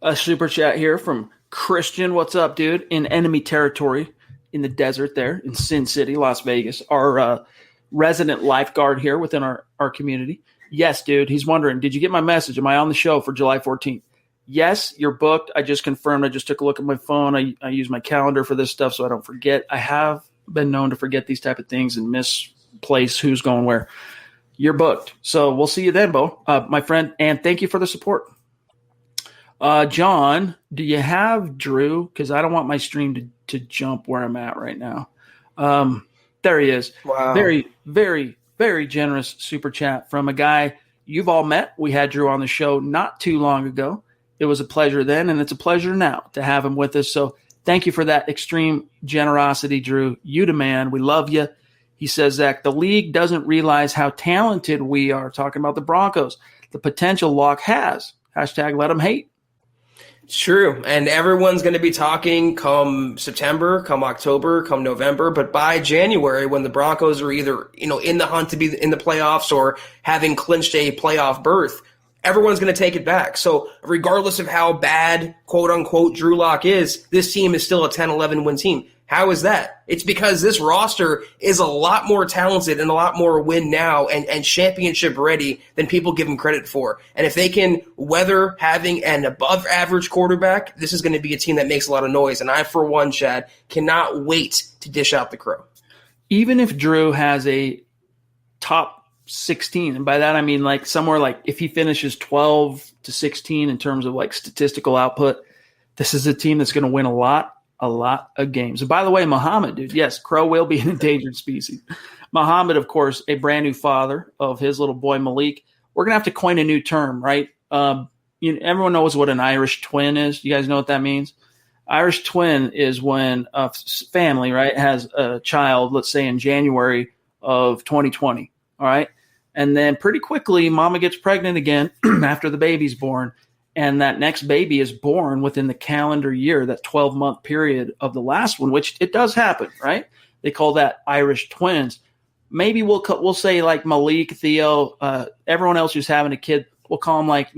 A super chat here from Christian. What's up, dude? In enemy territory in the desert there in Sin City, Las Vegas. Our resident lifeguard here within our community. Yes, dude. He's wondering, did you get my message? Am I on the show for July 14th? Yes, you're booked. I just confirmed. I just took a look at my phone. I use my calendar for this stuff so I don't forget. I have been known to forget these type of things and misplace who's going where. You're booked. So we'll see you then, Bo, my friend. And thank you for the support. John, do you have Drew? Because I don't want my stream to jump where I'm at right now. There he is. Wow. Very, very, very generous super chat from a guy you've all met. We had Drew on the show not too long ago. It was a pleasure then, and it's a pleasure now to have him with us. So thank you for that extreme generosity, Drew. You the man. We love you. He says, Zach, the league doesn't realize how talented we are. Talking about the Broncos. The potential Locke has. Hashtag let them hate. It's true. And everyone's going to be talking come September, come October, come November. But by January, when the Broncos are either in the hunt to be in the playoffs or having clinched a playoff berth, everyone's going to take it back. So regardless of how bad, quote-unquote, Drew Lock is, this team is still a 10-11 win team. How is that? It's because this roster is a lot more talented and a lot more win now and championship ready than people give them credit for. And if they can weather having an above average quarterback, this is going to be a team that makes a lot of noise. And I, for one, Chad, cannot wait to dish out the crow. Even if Drew has a top 16, and by that I mean like somewhere like if he finishes 12 to 16 in terms of like statistical output, this is a team that's going to win a lot of games. And by the way, Muhammad, dude, yes, crow will be an endangered species. Muhammad, of course, a brand new father of his little boy Malik. We're going to have to coin a new term, right? Everyone knows what an Irish twin is. You guys know what that means? Irish twin is when a family, right, has a child, let's say in January of 2020, all right? And then pretty quickly, mama gets pregnant again after the baby's born. And that next baby is born within the calendar year, that 12-month period of the last one, which it does happen, right? They call that Irish twins. Maybe we'll say like Malik, Theo, everyone else who's having a kid, we'll call them like,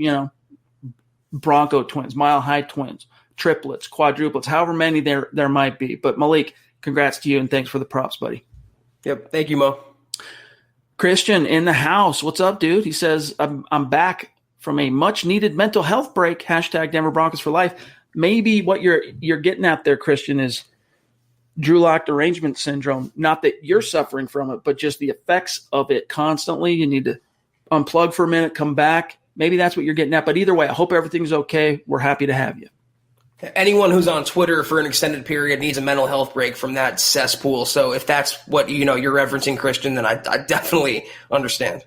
Bronco twins, Mile High twins, triplets, quadruplets, however many there might be. But Malik, congrats to you and thanks for the props, buddy. Yep. Thank you, Mo. Christian in the house. What's up, dude? He says, I'm back from a much-needed mental health break, hashtag Denver Broncos for life. Maybe what you're getting at there, Christian, is Drew Lock derangement syndrome. Not that you're suffering from it, but just the effects of it constantly. You need to unplug for a minute, come back. Maybe that's what you're getting at. But either way, I hope everything's okay. We're happy to have you. Anyone who's on Twitter for an extended period needs a mental health break from that cesspool. So if that's what you're referencing, Christian, then I definitely understand.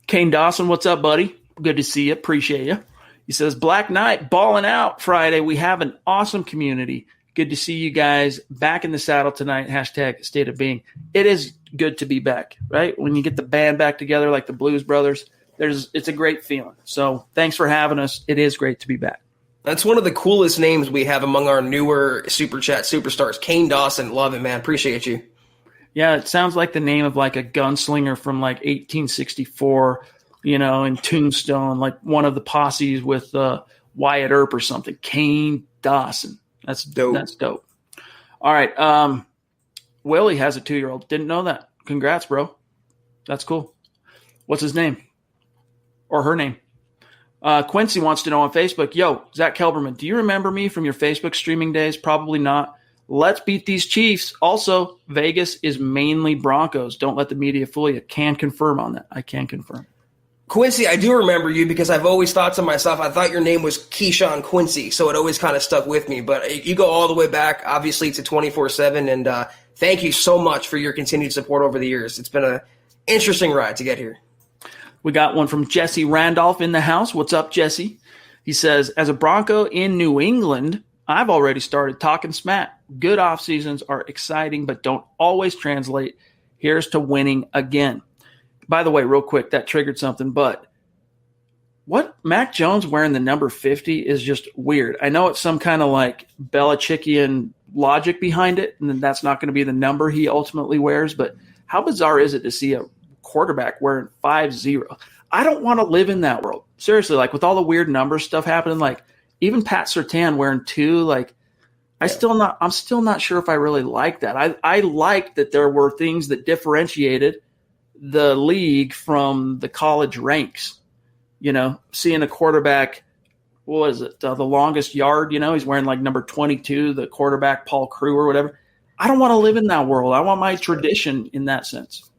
Kane Dawson, what's up, buddy? Good to see you. Appreciate you. He says, Black Knight, balling out Friday. We have an awesome community. Good to see you guys back in the saddle tonight. Hashtag state of being. It is good to be back, right? When you get the band back together like the Blues Brothers, it's a great feeling. So thanks for having us. It is great to be back. That's one of the coolest names we have among our newer Super Chat superstars. Kane Dawson. Love it, man. Appreciate you. Yeah, it sounds like the name of like a gunslinger from like 1864, in Tombstone, like one of the posses with Wyatt Earp or something. Kane Dawson. That's dope. That's dope. All right. Willie has a 2-year-old. Didn't know that. Congrats, bro. That's cool. What's his name? Or her name? Quincy wants to know on Facebook, yo, Zack Kelberman, do you remember me from your Facebook streaming days? Probably not. Let's beat these Chiefs. Also, Vegas is mainly Broncos. Don't let the media fool you. Can confirm on that. I can confirm. Quincy, I do remember you because I've always thought to myself, I thought your name was Keyshawn Quincy, so it always kind of stuck with me. But you go all the way back, obviously, to 24/7, and thank you so much for your continued support over the years. It's been an interesting ride to get here. We got one from Jesse Randolph in the house. What's up, Jesse? He says, as a Bronco in New England, I've already started talking smack. Good off seasons are exciting, but don't always translate. Here's to winning again. By the way, real quick, that triggered something, but what Mac Jones wearing the number 50 is just weird. I know it's some kind of like Belichickian logic behind it, and then that's not going to be the number he ultimately wears, but how bizarre is it to see a quarterback wearing 5-0? I don't want to live in that world. Seriously, like with all the weird number stuff happening, like even Pat Surtain wearing 2, like I'm still not sure if I really like that. I like that there were things that differentiated the league from the college ranks. You know, seeing a quarterback, what was it, the longest yard, you know, he's wearing like number 22, the quarterback, Paul Crewe or whatever. I don't want to live in that world. I want my tradition in that sense.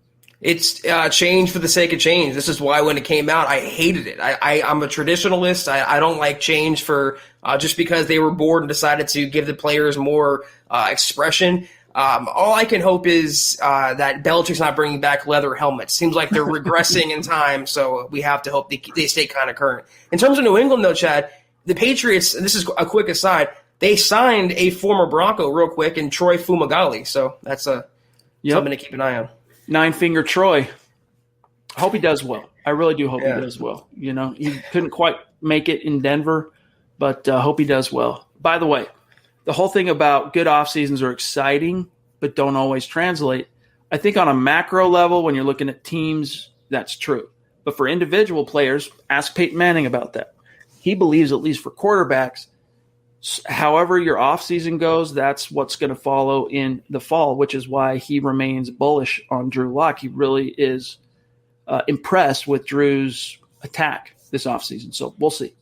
It's change for the sake of change. This is why when it came out, I hated it. I'm a traditionalist. I don't like change for just because they were bored and decided to give the players more expression. All I can hope is that Belichick's not bringing back leather helmets. Seems like they're regressing in time, so we have to hope they stay kind of current. In terms of New England, though, Chad, the Patriots, and this is a quick aside, they signed a former Bronco real quick in Troy Fumagalli, so that's something to keep an eye on. 9-finger Troy. I hope he does well. I really do hope he does well. You know, he couldn't quite make it in Denver, but hope he does well. By the way, the whole thing about good off seasons are exciting, but don't always translate. I think on a macro level, when you're looking at teams, that's true. But for individual players, ask Peyton Manning about that. He believes, at least for quarterbacks, however your off season goes, that's what's going to follow in the fall, which is why he remains bullish on Drew Lock. He really is impressed with Drew's attack this offseason. So we'll see.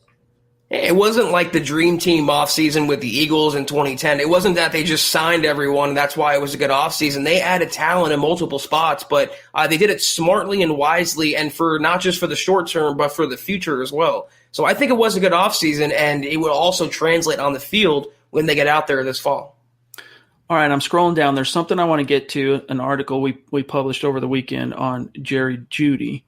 It wasn't like the dream team offseason with the Eagles in 2010. It wasn't that they just signed everyone, and that's why it was a good offseason. They added talent in multiple spots, but they did it smartly and wisely, and for not just for the short term, but for the future as well. So I think it was a good offseason, and it will also translate on the field when they get out there this fall. All right, I'm scrolling down. There's something I want to get to, an article we published over the weekend on Jerry Jeudy.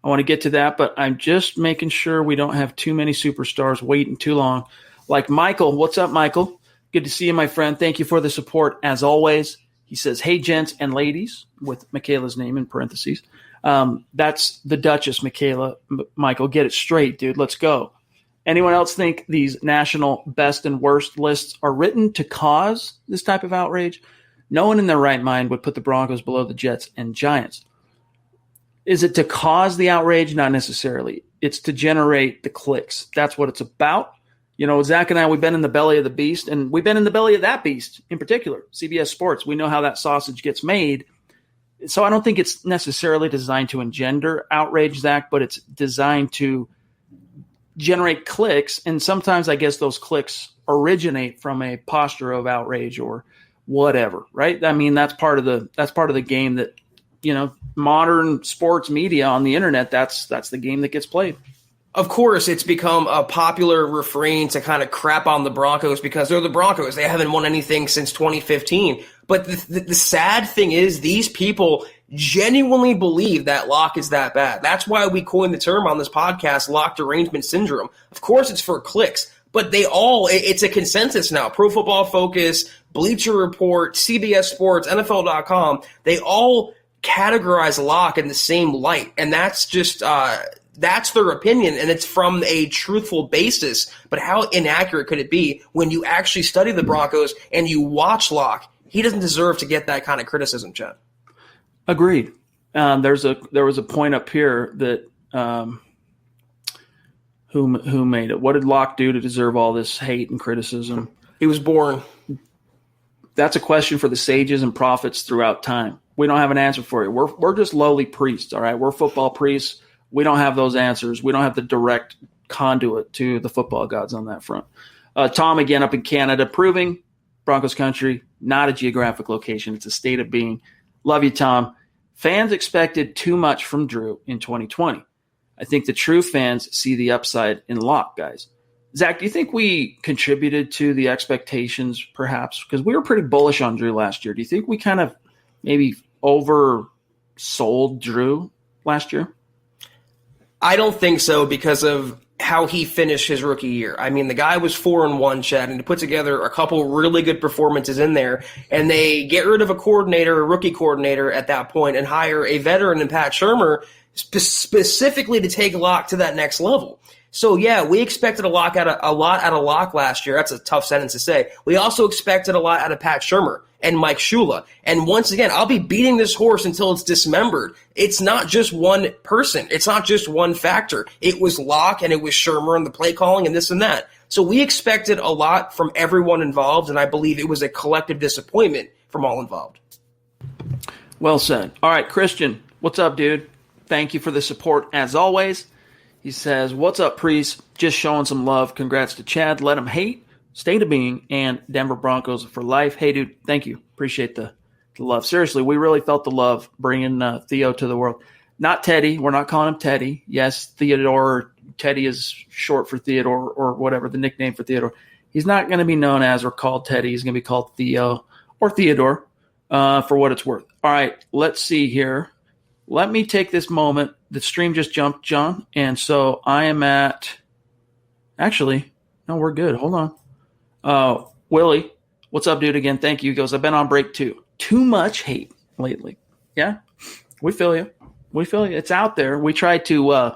I want to get to that, but I'm just making sure we don't have too many superstars waiting too long. Like Michael. What's up, Michael? Good to see you, my friend. Thank you for the support, as always. He says, hey, gents and ladies, with Michaela's name in parentheses. That's the Duchess, Michaela. Michael, get it straight, dude. Let's go. Anyone else think these national best and worst lists are written to cause this type of outrage? No one in their right mind would put the Broncos below the Jets and Giants. Is it to cause the outrage? Not necessarily. It's to generate the clicks. That's what it's about. You know, Zach and I, we've been in the belly of the beast, and we've been in the belly of that beast in particular, CBS Sports. We know how that sausage gets made. So I don't think it's necessarily designed to engender outrage, Zach, but it's designed to generate clicks. And sometimes I guess those clicks originate from a posture of outrage or whatever, right? I mean, that's part of the game that, you know, modern sports media on the internet, that's the game that gets played. Of course, it's become a popular refrain to kind of crap on the Broncos because they're the Broncos. They haven't won anything since 2015. But the sad thing is these people genuinely believe that Locke is that bad. That's why we coined the term on this podcast, Locke derangement syndrome. Of course, it's for clicks, but it's a consensus now. Pro Football Focus, Bleacher Report, CBS Sports, NFL.com, they all categorize Locke in the same light. And that's just that's their opinion, and it's from a truthful basis. But how inaccurate could it be when you actually study the Broncos and you watch Locke? He doesn't deserve to get that kind of criticism, Chad. Agreed. There was a point up here that who made it? What did Locke do to deserve all this hate and criticism? He was born. That's a question for the sages and prophets throughout time. We don't have an answer for you. We're just lowly priests, all right? We're football priests. We don't have those answers. We don't have the direct conduit to the football gods on that front. Tom, again, up in Canada, proving Broncos country, not a geographic location. It's a state of being. Love you, Tom. Fans expected too much from Drew in 2020. I think the true fans see the upside in Locke, guys. Zach, do you think we contributed to the expectations, perhaps? Because we were pretty bullish on Drew last year. Do you think we kind of maybe oversold Drew last year? I don't think so because of how he finished his rookie year. I mean, the guy was 4-1, Chad, and to put together a couple really good performances in there, and they get rid of a rookie coordinator at that point, and hire a veteran in Pat Shurmur specifically to take Locke to that next level. So, yeah, we expected a lot out of Locke last year. That's a tough sentence to say. We also expected a lot out of Pat Shurmur and Mike Shula. And once again, I'll be beating this horse until it's dismembered. It's not just one person. It's not just one factor. It was Locke and it was Shurmur and the play calling and this and that. So we expected a lot from everyone involved, and I believe it was a collective disappointment from all involved. Well said. All right, Christian, what's up, dude? Thank you for the support as always. He says, what's up, Priest? Just showing some love. Congrats to Chad. Let him hate, state of being, and Denver Broncos for life. Hey, dude, thank you. Appreciate the love. Seriously, we really felt the love bringing Theo to the world. Not Teddy. We're not calling him Teddy. Yes, Theodore. Teddy is short for Theodore or whatever, the nickname for Theodore. He's not going to be known as or called Teddy. He's going to be called Theo or Theodore for what it's worth. All right, let's see here. Let me take this moment. The stream just jumped, John, and so I am at – actually, no, we're good. Hold on. Willie, what's up, dude, again? Thank you. He goes, I've been on break too. Too much hate lately. Yeah, we feel you. We feel you. It's out there. We try to,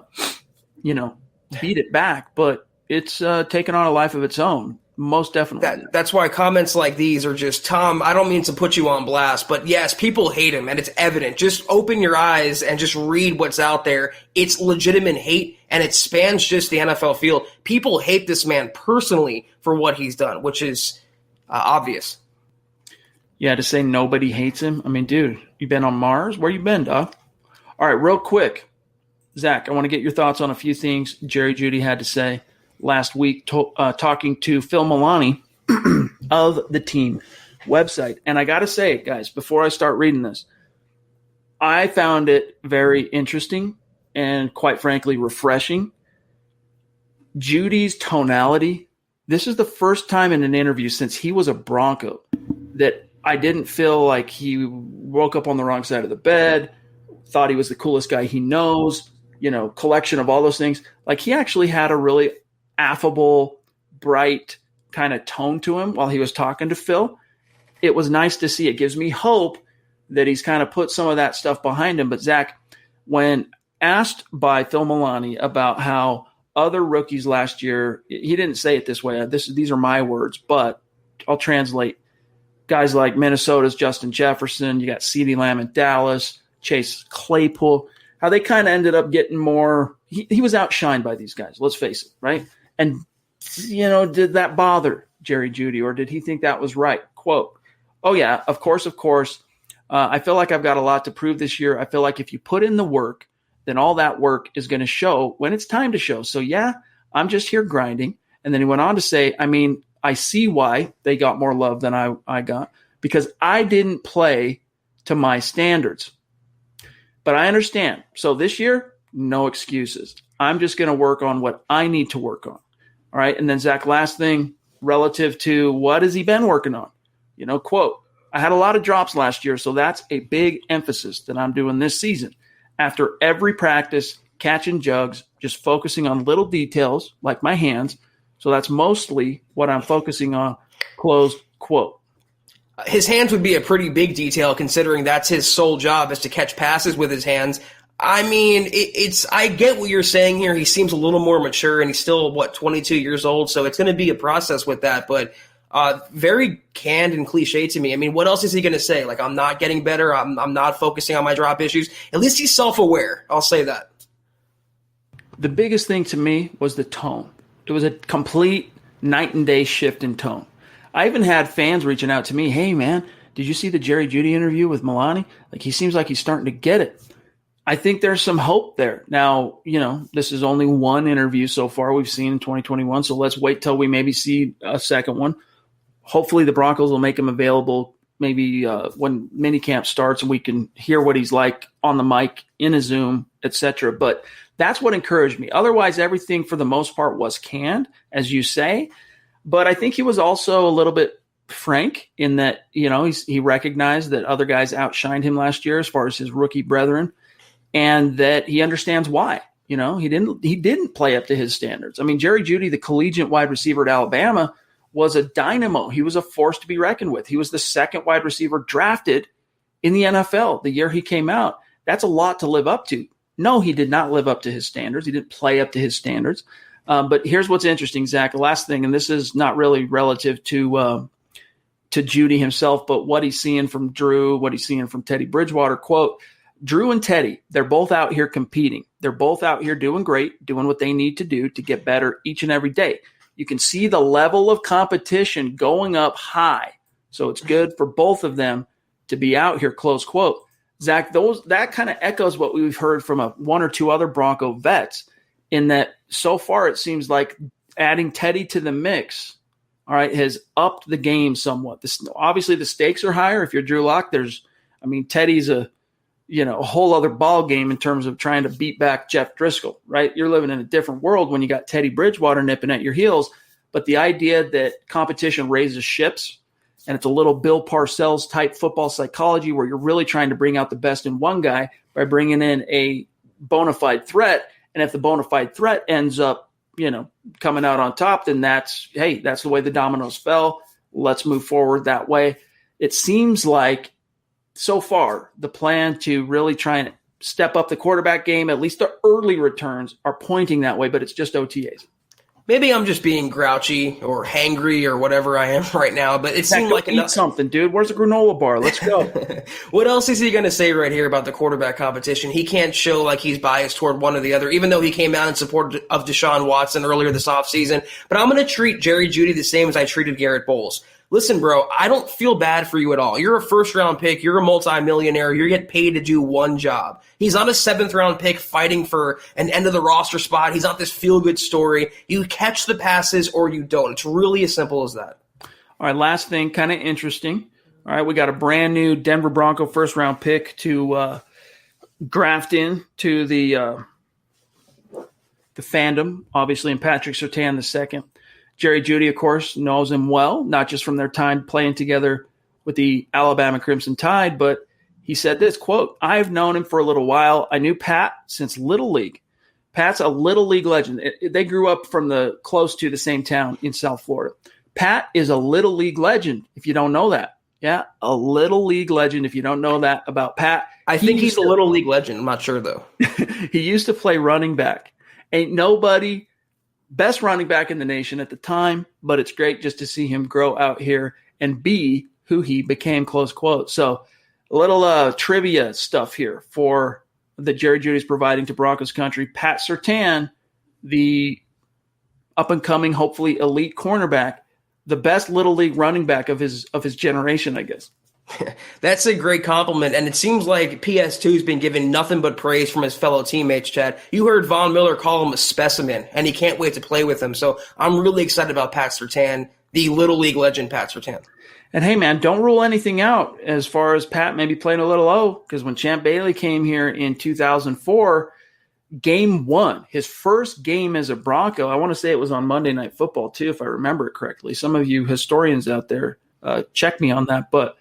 beat it back, but it's taken on a life of its own. Most definitely. That's why comments like these are just, Tom, I don't mean to put you on blast, but yes, people hate him, and it's evident. Just open your eyes and just read what's out there. It's legitimate hate, and it spans just the NFL field. People hate this man personally for what he's done, which is obvious. Yeah, to say nobody hates him. I mean, dude, you been on Mars? Where you been, dog? All right, real quick. Zach, I want to get your thoughts on a few things Jerry Jeudy had to say last week talking to Phil Milani of the team website. And I got to say, guys, before I start reading this, I found it very interesting and, quite frankly, refreshing. Judy's tonality. This is the first time in an interview since he was a Bronco that I didn't feel like he woke up on the wrong side of the bed, thought he was the coolest guy he knows, collection of all those things. Like, he actually had a really affable, bright kind of tone to him while he was talking to Phil. It was nice to see. It gives me hope that he's kind of put some of that stuff behind him. But Zach, when asked by Phil Milani about how other rookies last year, he didn't say it this way. These are my words, but I'll translate. Guys like Minnesota's Justin Jefferson, you got CeeDee Lamb in Dallas, Chase Claypool, how they kind of ended up getting more. He was outshined by these guys, let's face it, right? And, did that bother Jerry Jeudy, or did he think that was right? Quote, oh, yeah, of course. I feel like I've got a lot to prove this year. I feel like if you put in the work, then all that work is going to show when it's time to show. So, yeah, I'm just here grinding. And then he went on to say, I mean, I see why they got more love than I got, because I didn't play to my standards. But I understand. So this year, no excuses. I'm just going to work on what I need to work on. All right. And then, Zach, last thing relative to what has he been working on? Quote, I had a lot of drops last year, so that's a big emphasis that I'm doing this season. After every practice, catching jugs, just focusing on little details like my hands. So that's mostly what I'm focusing on, close quote. His hands would be a pretty big detail considering that's his sole job is to catch passes with his hands. I mean, I get what you're saying here. He seems a little more mature, and he's still, 22 years old, so it's going to be a process with that. But very canned and cliche to me. I mean, what else is he going to say? Like, I'm not getting better. I'm not focusing on my drop issues. At least he's self-aware. I'll say that. The biggest thing to me was the tone. It was a complete night and day shift in tone. I even had fans reaching out to me, hey, man, did you see the Jerry Jeudy interview with Milani? Like, he seems like he's starting to get it. I think there's some hope there. Now, this is only one interview so far we've seen in 2021, so let's wait till we maybe see a second one. Hopefully the Broncos will make him available maybe when minicamp starts and we can hear what he's like on the mic, in a Zoom, etc. But that's what encouraged me. Otherwise, everything for the most part was canned, as you say. But I think he was also a little bit frank in that, he recognized that other guys outshined him last year as far as his rookie brethren, and that he understands why. He didn't play up to his standards. I mean, Jerry Jeudy, the collegiate wide receiver at Alabama, was a dynamo. He was a force to be reckoned with. He was the second wide receiver drafted in the NFL the year he came out. That's a lot to live up to. No, he did not live up to his standards. He didn't play up to his standards. But here's what's interesting, Zach. The last thing, and this is not really relative to Jeudy himself, but what he's seeing from Drew, what he's seeing from Teddy Bridgewater. Quote, Drew and Teddy, they're both out here competing. They're both out here doing great, doing what they need to do to get better each and every day. You can see the level of competition going up high. So it's good for both of them to be out here, close quote. Zach, that kind of echoes what we've heard from one or two other Bronco vets, in that so far it seems like adding Teddy to the mix, all right, has upped the game somewhat. Obviously, the stakes are higher. If you're Drew Lock, Teddy's a whole other ball game in terms of trying to beat back Jeff Driscoll, right? You're living in a different world when you got Teddy Bridgewater nipping at your heels. But the idea that competition raises ships, and it's a little Bill Parcells type football psychology where you're really trying to bring out the best in one guy by bringing in a bona fide threat. And if the bona fide threat ends up, coming out on top, then that's the way the dominoes fell. Let's move forward that way. It seems like so far the plan to really try and step up the quarterback game, at least the early returns are pointing that way, but it's just OTAs. Maybe I'm just being grouchy or hangry or whatever I am right now, but it seemed like eat something, dude. Where's the granola bar? Let's go. What else is he going to say right here about the quarterback competition? He can't show like he's biased toward one or the other, even though he came out in support of Deshaun Watson earlier this offseason. But I'm going to treat Jerry Jeudy the same as I treated Garrett Bowles. Listen, bro, I don't feel bad for you at all. You're a first-round pick. You're a multimillionaire. You get paid to do one job. He's not a seventh-round pick fighting for an end-of-the-roster spot. He's not this feel-good story. You catch the passes or you don't. It's really as simple as that. All right, last thing, kind of interesting. All right, we got a brand-new Denver Bronco first-round pick to graft in to the fandom, obviously, and Patrick Surtain II. Jerry Jeudy, of course, knows him well, not just from their time playing together with the Alabama Crimson Tide, but he said this, quote, I've known him for a little while. I knew Pat since Little League. Pat's a Little League legend. They grew up from close to the same town in South Florida. Pat is a Little League legend, if you don't know that. Yeah, a Little League legend, if you don't know that about Pat. I think he's a Little League legend. I'm not sure, though. He used to play running back. Ain't nobody best running back in the nation at the time, but it's great just to see him grow out here and be who he became, close quote. So a little trivia stuff here for that Jerry Jeudy's providing to Broncos country. Pat Surtain, the up-and-coming, hopefully elite cornerback, the best Little League running back of his generation, I guess. That's a great compliment, and it seems like PS2's been given nothing but praise from his fellow teammates, Chad. You heard Von Miller call him a specimen, and he can't wait to play with him. So I'm really excited about Pat Surtain, the Little League legend Pat Surtain. And hey, man, don't rule anything out as far as Pat maybe playing a little O, because when Champ Bailey came here in 2004, game one, his first game as a Bronco, I want to say it was on Monday Night Football too, if I remember it correctly. Some of you historians out there check me on that, but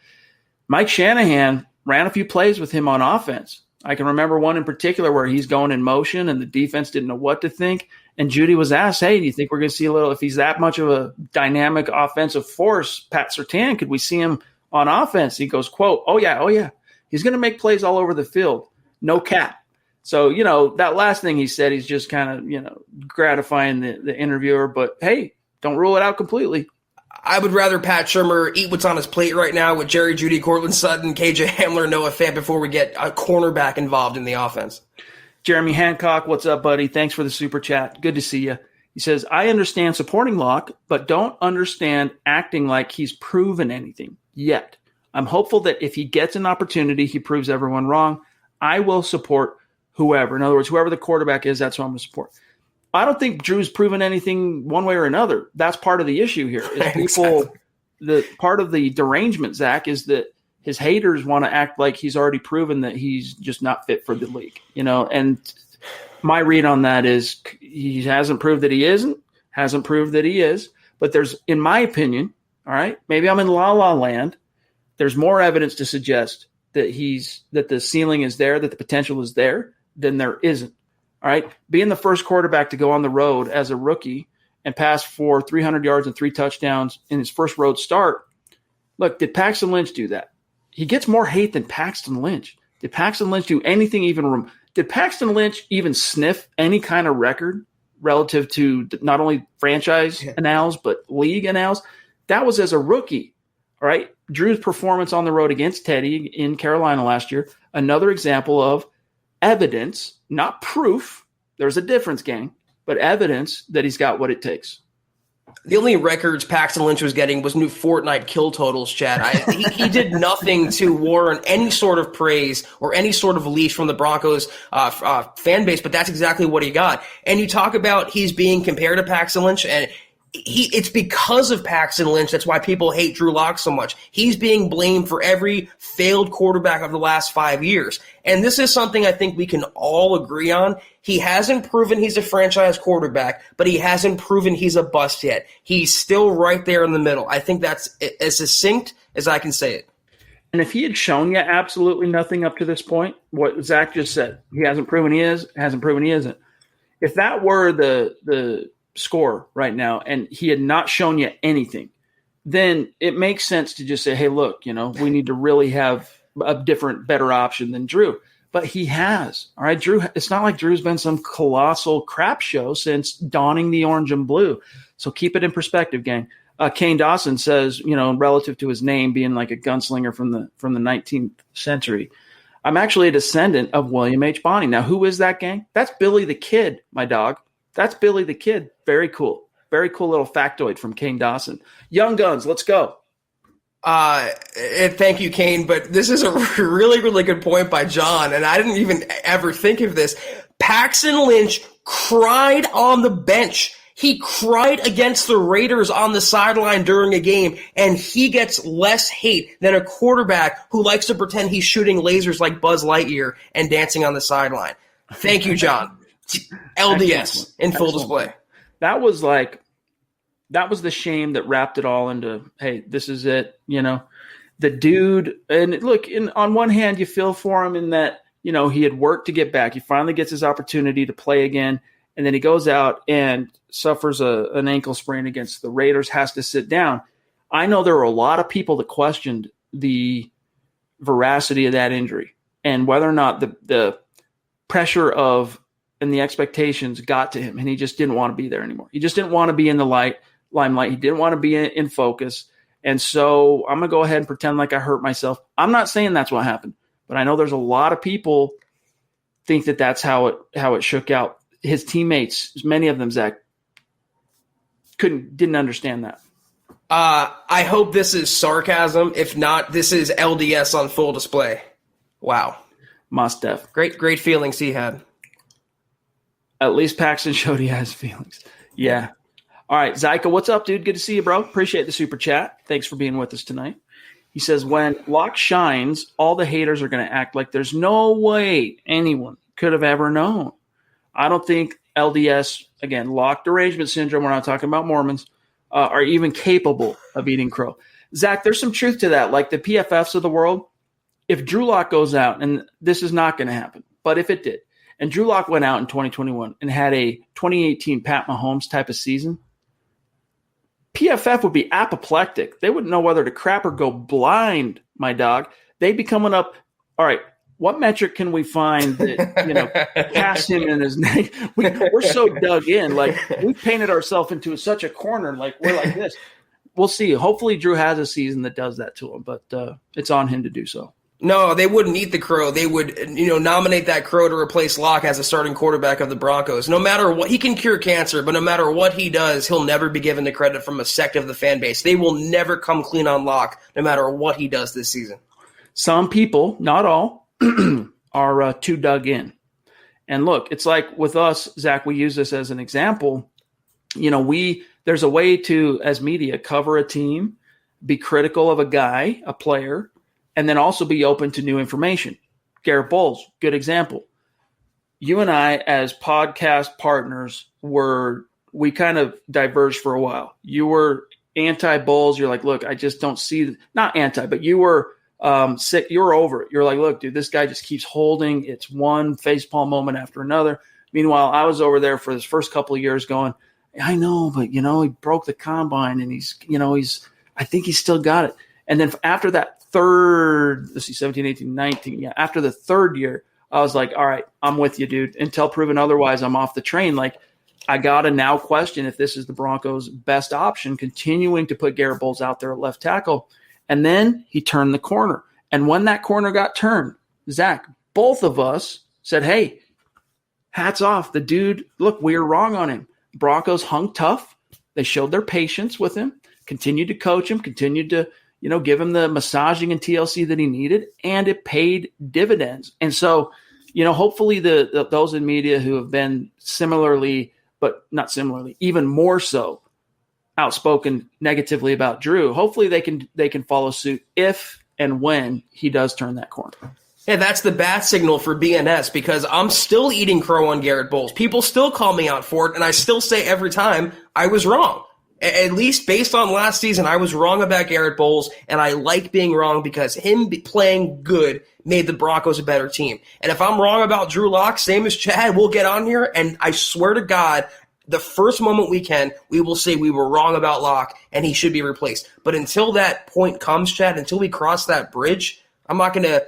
Mike Shanahan ran a few plays with him on offense. I can remember one in particular where he's going in motion and the defense didn't know what to think. And Jeudy was asked, hey, do you think we're going to see if he's that much of a dynamic offensive force, Pat Surtain, could we see him on offense? He goes, quote, oh yeah. He's going to make plays all over the field. No cap. So, that last thing he said, he's just kind of, gratifying the interviewer. But, hey, don't rule it out completely. I would rather Pat Shurmur eat what's on his plate right now with Jerry Jeudy, Cortland Sutton, KJ Hamler, Noah Fant before we get a cornerback involved in the offense. Jeremy Hancock, what's up, buddy? Thanks for the super chat. Good to see you. He says, I understand supporting Locke, but don't understand acting like he's proven anything yet. I'm hopeful that if he gets an opportunity, he proves everyone wrong. I will support whoever. In other words, whoever the quarterback is, that's who I'm going to support. I don't think Drew's proven anything one way or another. That's part of the issue here. Is people, the part of the derangement, Zach, is that his haters want to act like he's already proven that he's just not fit for the league. And my read on that is he hasn't proved that he isn't, hasn't proved that he is. But there's, in my opinion, all right, maybe I'm in la land. There's more evidence to suggest that that the ceiling is there, that the potential is there, than there isn't. All right. Being the first quarterback to go on the road as a rookie and pass for 300 yards and 3 touchdowns in his first road start. Look, did Paxton Lynch do that? He gets more hate than Paxton Lynch. Did Paxton Lynch do anything even? Did Paxton Lynch even sniff any kind of record relative to not only franchise annals, but league annals? That was as a rookie. All right. Drew's performance on the road against Teddy in Carolina last year, another example of evidence, not proof. There's a difference, gang, but evidence that he's got what it takes. The only records Paxton Lynch was getting was new Fortnite kill totals, Chad. He did nothing to warrant any sort of praise or any sort of leash from the Broncos fan base, but that's exactly what he got. And you talk about he's being compared to Paxton Lynch, and it's because of Paxton Lynch. That's why people hate Drew Lock so much. He's being blamed for every failed quarterback of the last 5 years. And this is something I think we can all agree on. He hasn't proven he's a franchise quarterback, but he hasn't proven he's a bust yet. He's still right there in the middle. I think that's as succinct as I can say it. And if he had shown you absolutely nothing up to this point, what Zach just said, he hasn't proven he is, hasn't proven he isn't. If that were the score right now and he had not shown you anything, then it makes sense to just say, hey, look, we need to really have a different, better option than Drew. But he has. All right, Drew, it's not like Drew's been some colossal crap show since donning the orange and blue. So keep it in perspective, gang. Kane Dawson says, relative to his name being like a gunslinger from the 19th century, I'm actually a descendant of William H. Bonney. Now, who is that, gang? That's Billy the Kid, my dog. That's Billy the Kid. Very cool. Very cool little factoid from Kane Dawson. Young Guns, let's go. Thank you, Kane, but this is a really, really good point by John, and I didn't even ever think of this. Paxton Lynch cried on the bench. He cried against the Raiders on the sideline during a game, and he gets less hate than a quarterback who likes to pretend he's shooting lasers like Buzz Lightyear and dancing on the sideline. Thank you, John. LDS in full display. That was the shame that wrapped it all into, hey, this is it. The dude, and look, on one hand, you feel for him in that, he had worked to get back. He finally gets his opportunity to play again. And then he goes out and suffers an ankle sprain against the Raiders, has to sit down. I know there were a lot of people that questioned the veracity of that injury and whether or not the pressure of and the expectations got to him, and he just didn't want to be there anymore. He just didn't want to be in the limelight. He didn't want to be in focus. And so I'm going to go ahead and pretend like I hurt myself. I'm not saying that's what happened, but I know there's a lot of people think that that's how it shook out. His teammates, many of them, Zach, didn't understand that. I hope this is sarcasm. If not, this is LDS on full display. Wow. Must have. Great feelings he had. At least Paxton showed he has feelings. Yeah. All right, Zyka, what's up, dude? Good to see you, bro. Appreciate the super chat. Thanks for being with us tonight. He says, when Locke shines, all the haters are going to act like there's no way anyone could have ever known. I don't think LDS, again, Locke derangement syndrome, we're not talking about Mormons, are even capable of eating crow. Zach, there's some truth to that. Like the PFFs of the world, if Drew Lock goes out, and this is not going to happen, but if it did, and Drew Lock went out in 2021 and had a 2018 Pat Mahomes type of season, PFF would be apoplectic. They wouldn't know whether to crap or go blind, my dog. They'd be coming up, all right, what metric can we find that, cast him in his name? We're so dug in. Like, we've painted ourselves into such a corner. Like, we're like this. We'll see. Hopefully Drew has a season that does that to him, but it's on him to do so. No, they wouldn't eat the crow. They would, nominate that crow to replace Locke as a starting quarterback of the Broncos. No matter what, he can cure cancer, but no matter what he does, he'll never be given the credit from a sect of the fan base. They will never come clean on Locke, no matter what he does this season. Some people, not all, are too dug in. And look, it's like with us, Zach, we use this as an example. There's a way to, as media, cover a team, be critical of a guy, a player, and then also be open to new information. Garrett Bowles, good example. You and I, as podcast partners, we kind of diverged for a while. You were anti-Bowles. You're like, look, I just don't see – not anti, but you were sick. You were over it. You're like, look, dude, this guy just keeps holding. It's one facepalm moment after another. Meanwhile, I was over there for his first couple of years going, I know, but, he broke the combine and I think he's still got it. And then after that third, 17, 18, 19, after the third year, I was like, all right, I'm with you, dude. Until proven otherwise, I'm off the train. Like, I got to now question if this is the Broncos' best option, continuing to put Garrett Bowles out there at left tackle. And then he turned the corner. And when that corner got turned, Zach, both of us said, hey, hats off. The dude, look, we were wrong on him. Broncos hung tough. They showed their patience with him, continued to coach him, continued to, give him the massaging and TLC that he needed, and it paid dividends. And so, hopefully those in media who have been similarly, but not similarly, even more so outspoken negatively about Drew, hopefully they can follow suit if and when he does turn that corner. Yeah, that's the bat signal for BNS, because I'm still eating crow on Garrett Bowles. People still call me out for it, and I still say every time I was wrong. At least based on last season, I was wrong about Garrett Bowles, and I like being wrong because him playing good made the Broncos a better team. And if I'm wrong about Drew Lock, same as Chad, we'll get on here, and I swear to God, the first moment we can, we will say we were wrong about Lock, and he should be replaced. But until that point comes, Chad, until we cross that bridge, I'm not going to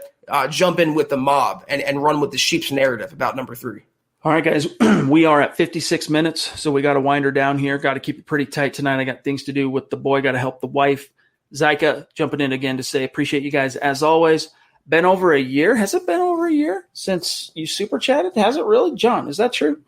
jump in with the mob and run with the sheep's narrative about number 3. All right, guys, we are at 56 minutes, so we got to wind her down here. Got to keep it pretty tight tonight. I got things to do with the boy, got to help the wife. Zyka jumping in again to say appreciate you guys as always. Been over a year. Has it been over a year since you super chatted? Has it really? John, is that true?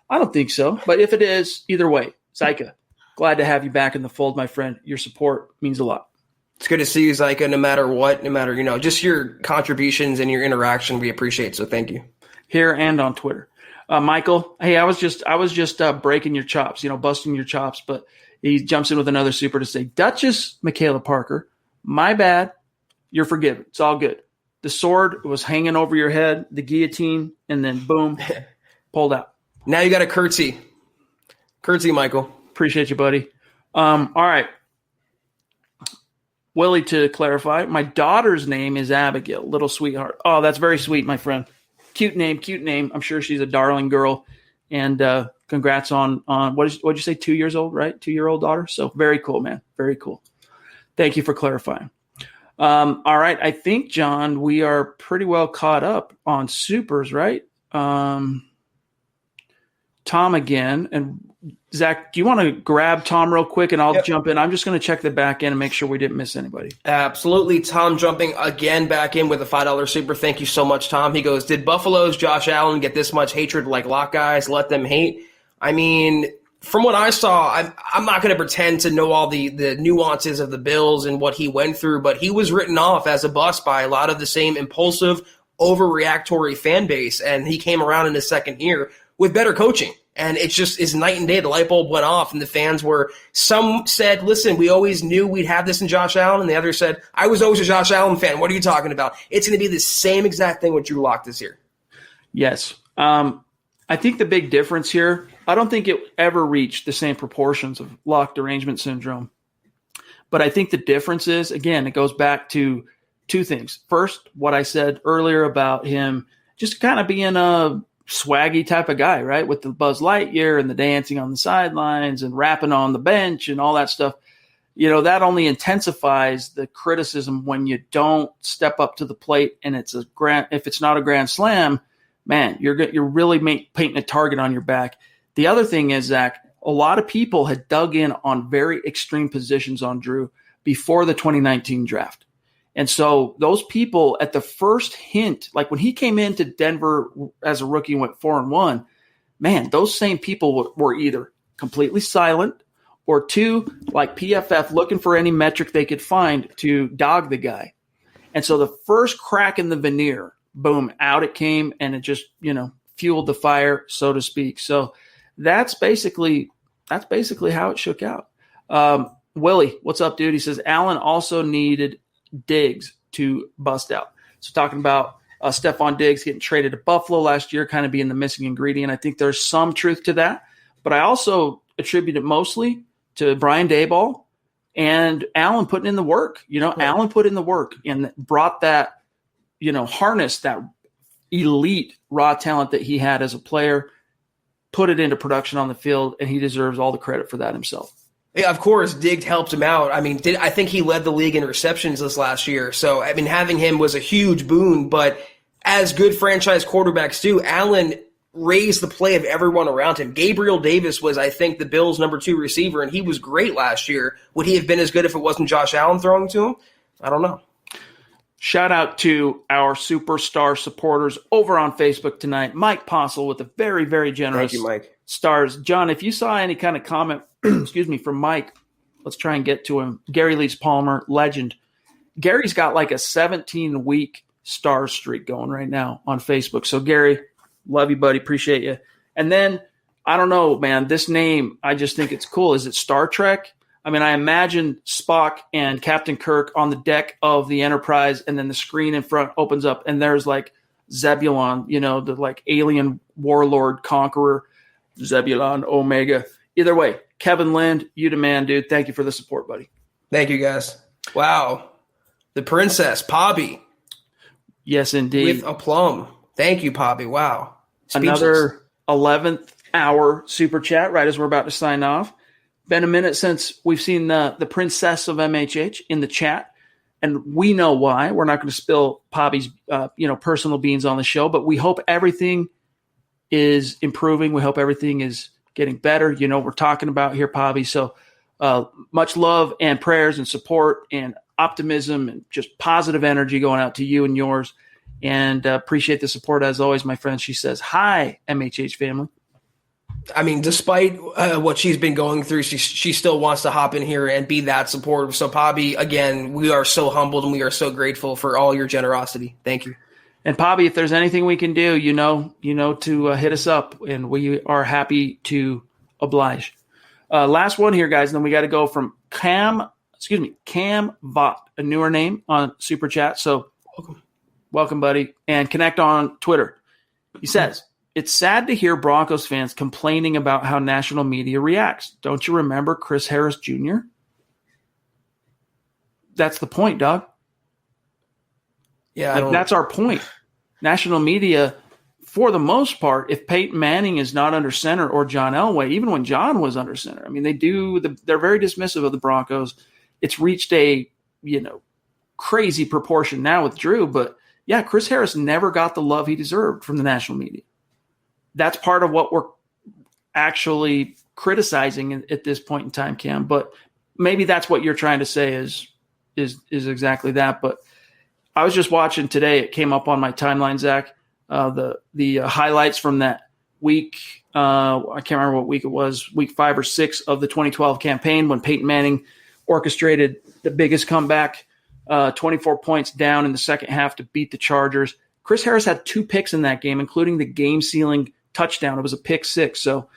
I don't think so, but if it is, either way, Zyka, glad to have you back in the fold, my friend. Your support means a lot. It's good to see you, Zyka, no matter what, no matter, just your contributions and your interaction, we appreciate. So thank you. Here and on Twitter. Michael, hey, I was just breaking your chops, busting your chops, but he jumps in with another super to say, Duchess Michaela Parker, my bad, you're forgiven. It's all good. The sword was hanging over your head, the guillotine, and then boom, pulled out. Now you got a curtsy. Curtsy, Michael. Appreciate you, buddy. All right. Willie, to clarify, my daughter's name is Abigail, little sweetheart. Oh, that's very sweet, my friend. Cute name. I'm sure she's a darling girl. And congrats on what'd you say, 2 years old, right? 2-year-old daughter. So very cool, man. Very cool. Thank you for clarifying. All right. I think, John, we are pretty well caught up on supers, right? Tom again. And Zach, do you want to grab Tom real quick and I'll jump in? I'm just going to check the back end and make sure we didn't miss anybody. Absolutely. Tom jumping again back in with a $5 super. Thank you so much, Tom. He goes, did Buffalo's Josh Allen get this much hatred like Lock guys? Let them hate. I mean, from what I saw, I'm not going to pretend to know all the nuances of the Bills and what he went through, but he was written off as a bust by a lot of the same impulsive, overreactory fan base, and he came around in his second year with better coaching. And it just is night and day. The light bulb went off, and the fans some said, listen, we always knew we'd have this in Josh Allen, and the others said, I was always a Josh Allen fan. What are you talking about? It's going to be the same exact thing with Drew Lock this year. Yes. I think the big difference here, I don't think it ever reached the same proportions of Lock derangement syndrome. But I think the difference is, again, it goes back to two things. First, what I said earlier about him just kind of being a swaggy type of guy, right? With the Buzz Lightyear and the dancing on the sidelines and rapping on the bench and all that stuff. That only intensifies the criticism when you don't step up to the plate and if it's not a grand slam, man, you're really painting a target on your back. The other thing is, Zach, a lot of people had dug in on very extreme positions on Drew before the 2019 draft. And so those people at the first hint, like when he came into Denver as a rookie and went 4-1, man, those same people were either completely silent or two, like PFF, looking for any metric they could find to dog the guy. And so the first crack in the veneer, boom, out it came, and it just, fueled the fire, so to speak. So that's basically how it shook out. Willie, what's up, dude? He says Allen also needed Diggs to bust out. So talking about Stephon Diggs getting traded to Buffalo last year, kind of being the missing ingredient. I think there's some truth to that, but I also attribute it mostly to Brian Daboll and Allen putting in the work. Allen put in the work and brought that, harnessed that elite raw talent that he had as a player put it into production on the field, and he deserves all the credit for that himself. Yeah, of course, Diggs helped him out. I mean, I think he led the league in receptions this last year. So, I mean, having him was a huge boon. But as good franchise quarterbacks do, Allen raised the play of everyone around him. Gabriel Davis was, I think, the Bills' number 2 receiver, and he was great last year. Would he have been as good if it wasn't Josh Allen throwing to him? I don't know. Shout out to our superstar supporters over on Facebook tonight. Mike Postle with a very, very generous Thank you, Mike. stars. John, if you saw any kind of comment, excuse me, from Mike, let's try and get to him. Gary Lees Palmer, legend. Gary's got like a 17-week star streak going right now on Facebook. So, Gary, love you, buddy. Appreciate you. And then, I don't know, man, this name, I just think it's cool. Is it Star Trek? I mean, I imagine Spock and Captain Kirk on the deck of the Enterprise, and then the screen in front opens up, and there's like Zebulon, the like alien warlord conqueror, Zebulon Omega. Either way, Kevin Lind, you the man, dude. Thank you for the support, buddy. Thank you, guys. Wow. The princess, Poppy. Yes, indeed. With a plum. Thank you, Poppy. Wow. Speechless. Another 11th hour super chat right as we're about to sign off. Been a minute since we've seen the princess of MHH in the chat, and we know why. We're not going to spill Poppy's personal beans on the show, but we hope everything is improving. We hope everything is getting better. We're talking about here, Poppy. So much love and prayers and support and optimism and just positive energy going out to you and yours. And appreciate the support as always, my friend. She says, hi, MHH family. I mean, despite what she's been going through, she still wants to hop in here and be that supportive. So, Poppy, again, we are so humbled and we are so grateful for all your generosity. Thank you. And, Poppy, if there's anything we can do, to hit us up, and we are happy to oblige. Last one here, guys, and then we got to go from Cam Vaught, a newer name on Super Chat. So, welcome, buddy, and connect on Twitter. He says, it's sad to hear Broncos fans complaining about how national media reacts. Don't you remember Chris Harris Jr.? That's the point, dog. Yeah, that's our point. National media, for the most part, if Peyton Manning is not under center or John Elway, even when John was under center, I mean, they're very dismissive of the Broncos. It's reached a, crazy proportion now with Drew, but yeah, Chris Harris never got the love he deserved from the national media. That's part of what we're actually criticizing at this point in time, Cam. But maybe that's what you're trying to say is exactly that. But I was just watching today. It came up on my timeline, Zach. The highlights from that week. I can't remember what week it was. Week 5 or 6 of the 2012 campaign when Peyton Manning orchestrated the biggest comeback. 24 points down in the second half to beat the Chargers. Chris Harris had 2 picks in that game, including the game-sealing touchdown. It was a pick 6. So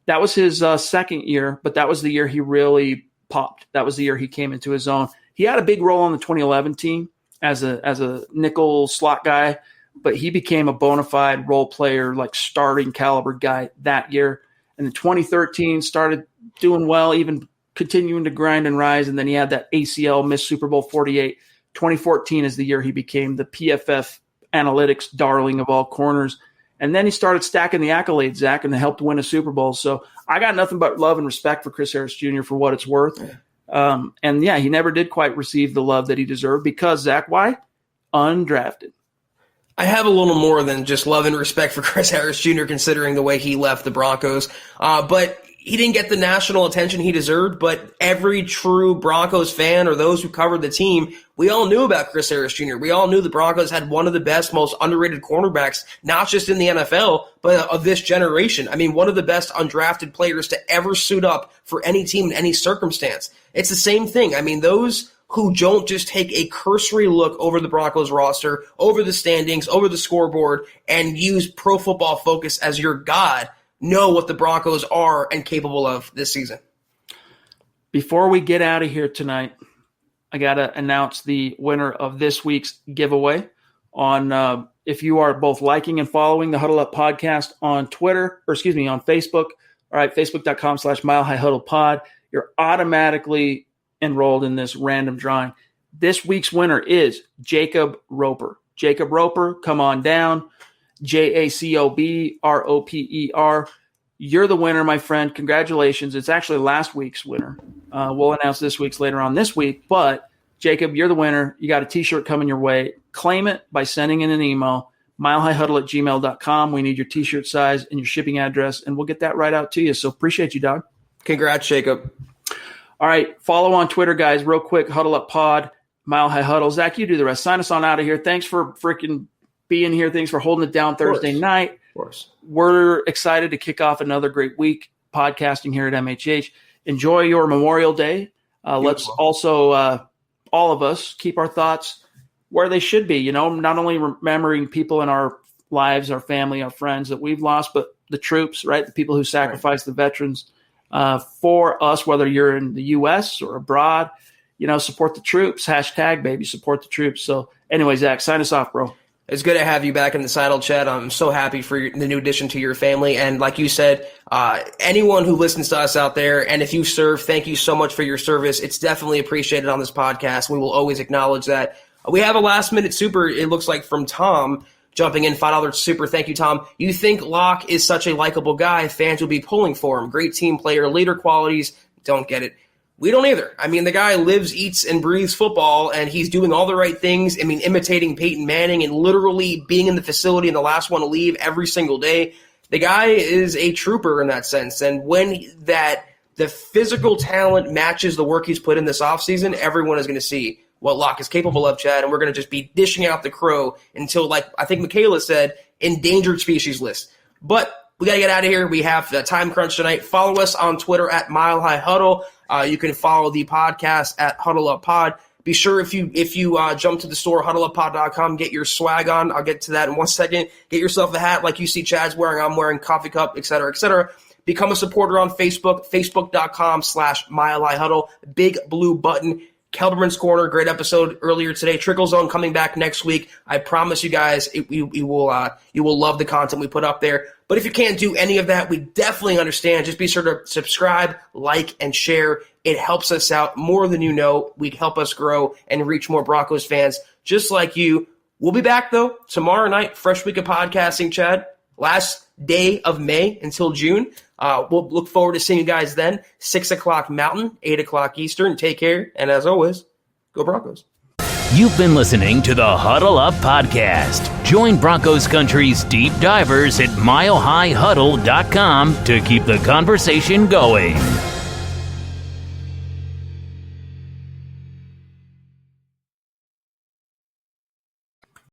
that was his second year, but that was the year he really popped. That was the year he came into his own. He had a big role on the 2011 team as a nickel slot guy, but he became a bona fide role player, like starting caliber guy that year. And in 2013 started doing well, even continuing to grind and rise. And then he had that ACL, missed Super Bowl 48. 2014 is the year he became the PFF analytics darling of all corners. And then he started stacking the accolades, Zach, and helped win a Super Bowl. So I got nothing but love and respect for Chris Harris Jr. for what it's worth. And yeah, he never did quite receive the love that he deserved because, Zach, why? Undrafted. I have a little more than just love and respect for Chris Harris Jr. considering the way he left the Broncos. But he didn't get the national attention he deserved, but every true Broncos fan or those who covered the team, we all knew about Chris Harris Jr. We all knew the Broncos had one of the best, most underrated cornerbacks, not just in the NFL, but of this generation. I mean, one of the best undrafted players to ever suit up for any team in any circumstance. It's the same thing. I mean, those who don't just take a cursory look over the Broncos roster, over the standings, over the scoreboard, and use Pro Football Focus as your god, know what the Broncos are and capable of this season. Before we get out of here tonight, I got to announce the winner of this week's giveaway on if you are both liking and following the Huddle Up podcast on on Facebook. All right, facebook.com/Mile High Huddle Pod. You're automatically enrolled in this random drawing. This week's winner is Jacob Roper. Jacob Roper, come on down. JACOB ROPER. You're the winner, my friend. Congratulations. It's actually last week's winner. We'll announce this week's later on this week. But, Jacob, you're the winner. You got a T-shirt coming your way. Claim it by sending in an email, milehighhuddle@gmail.com. We need your T-shirt size and your shipping address, and we'll get that right out to you. So appreciate you, dog. Congrats, Jacob. All right. Follow on Twitter, guys, real quick. Huddle Up Pod, Mile High Huddle. Zach, you do the rest. Sign us on out of here. Thanks for freaking being here. Thanks for holding it down Thursday night. Of course. We're excited to kick off another great week podcasting here at MHH. Enjoy your Memorial Day. Let's also, all of us, keep our thoughts where they should be. Not only remembering people in our lives, our family, our friends that we've lost, but the troops, right? The people who sacrificed, the veterans for us, whether you're in the U.S. or abroad. Support the troops. Hashtag, baby, support the troops. So anyway, Zach, sign us off, bro. It's good to have you back in the Seidel chat. I'm so happy for the new addition to your family. And like you said, anyone who listens to us out there, and if you serve, thank you so much for your service. It's definitely appreciated on this podcast. We will always acknowledge that. We have a last-minute super, it looks like, from Tom, jumping in, $5 super. Thank you, Tom. You think Locke is such a likable guy, fans will be pulling for him. Great team player, leader qualities. Don't get it. We don't either. I mean, the guy lives, eats, and breathes football, and he's doing all the right things. I mean, imitating Peyton Manning and literally being in the facility and the last one to leave every single day. The guy is a trooper in that sense. And when the physical talent matches the work he's put in this offseason, everyone is going to see what Locke is capable of, Chad, and we're going to just be dishing out the crow until, like I think Michaela said, endangered species list. But we got to get out of here. We have the time crunch tonight. Follow us on Twitter at Mile High Huddle. You can follow the podcast at Huddle Up Pod. Be sure if you jump to the store, huddleuppod.com, get your swag on. I'll get to that in 1 second. Get yourself a hat like you see Chad's wearing, I'm wearing, coffee cup, et cetera, et cetera. Become a supporter on Facebook, facebook.com/Mile High Huddle. Big blue button. Kelberman's Corner, great episode earlier today. Trickle Zone coming back next week. I promise you guys, you will love the content we put up there. But if you can't do any of that, we definitely understand. Just be sure to subscribe, like, and share. It helps us out more than you know. We'd help us grow and reach more Broncos fans just like you. We'll be back, though, tomorrow night. Fresh week of podcasting, Chad. Last day of May until June. We'll look forward to seeing you guys then. 6 o'clock Mountain, 8 o'clock Eastern. Take care. And as always, go Broncos. You've been listening to the Huddle Up Podcast. Join Broncos Country's deep divers at milehighhuddle.com to keep the conversation going.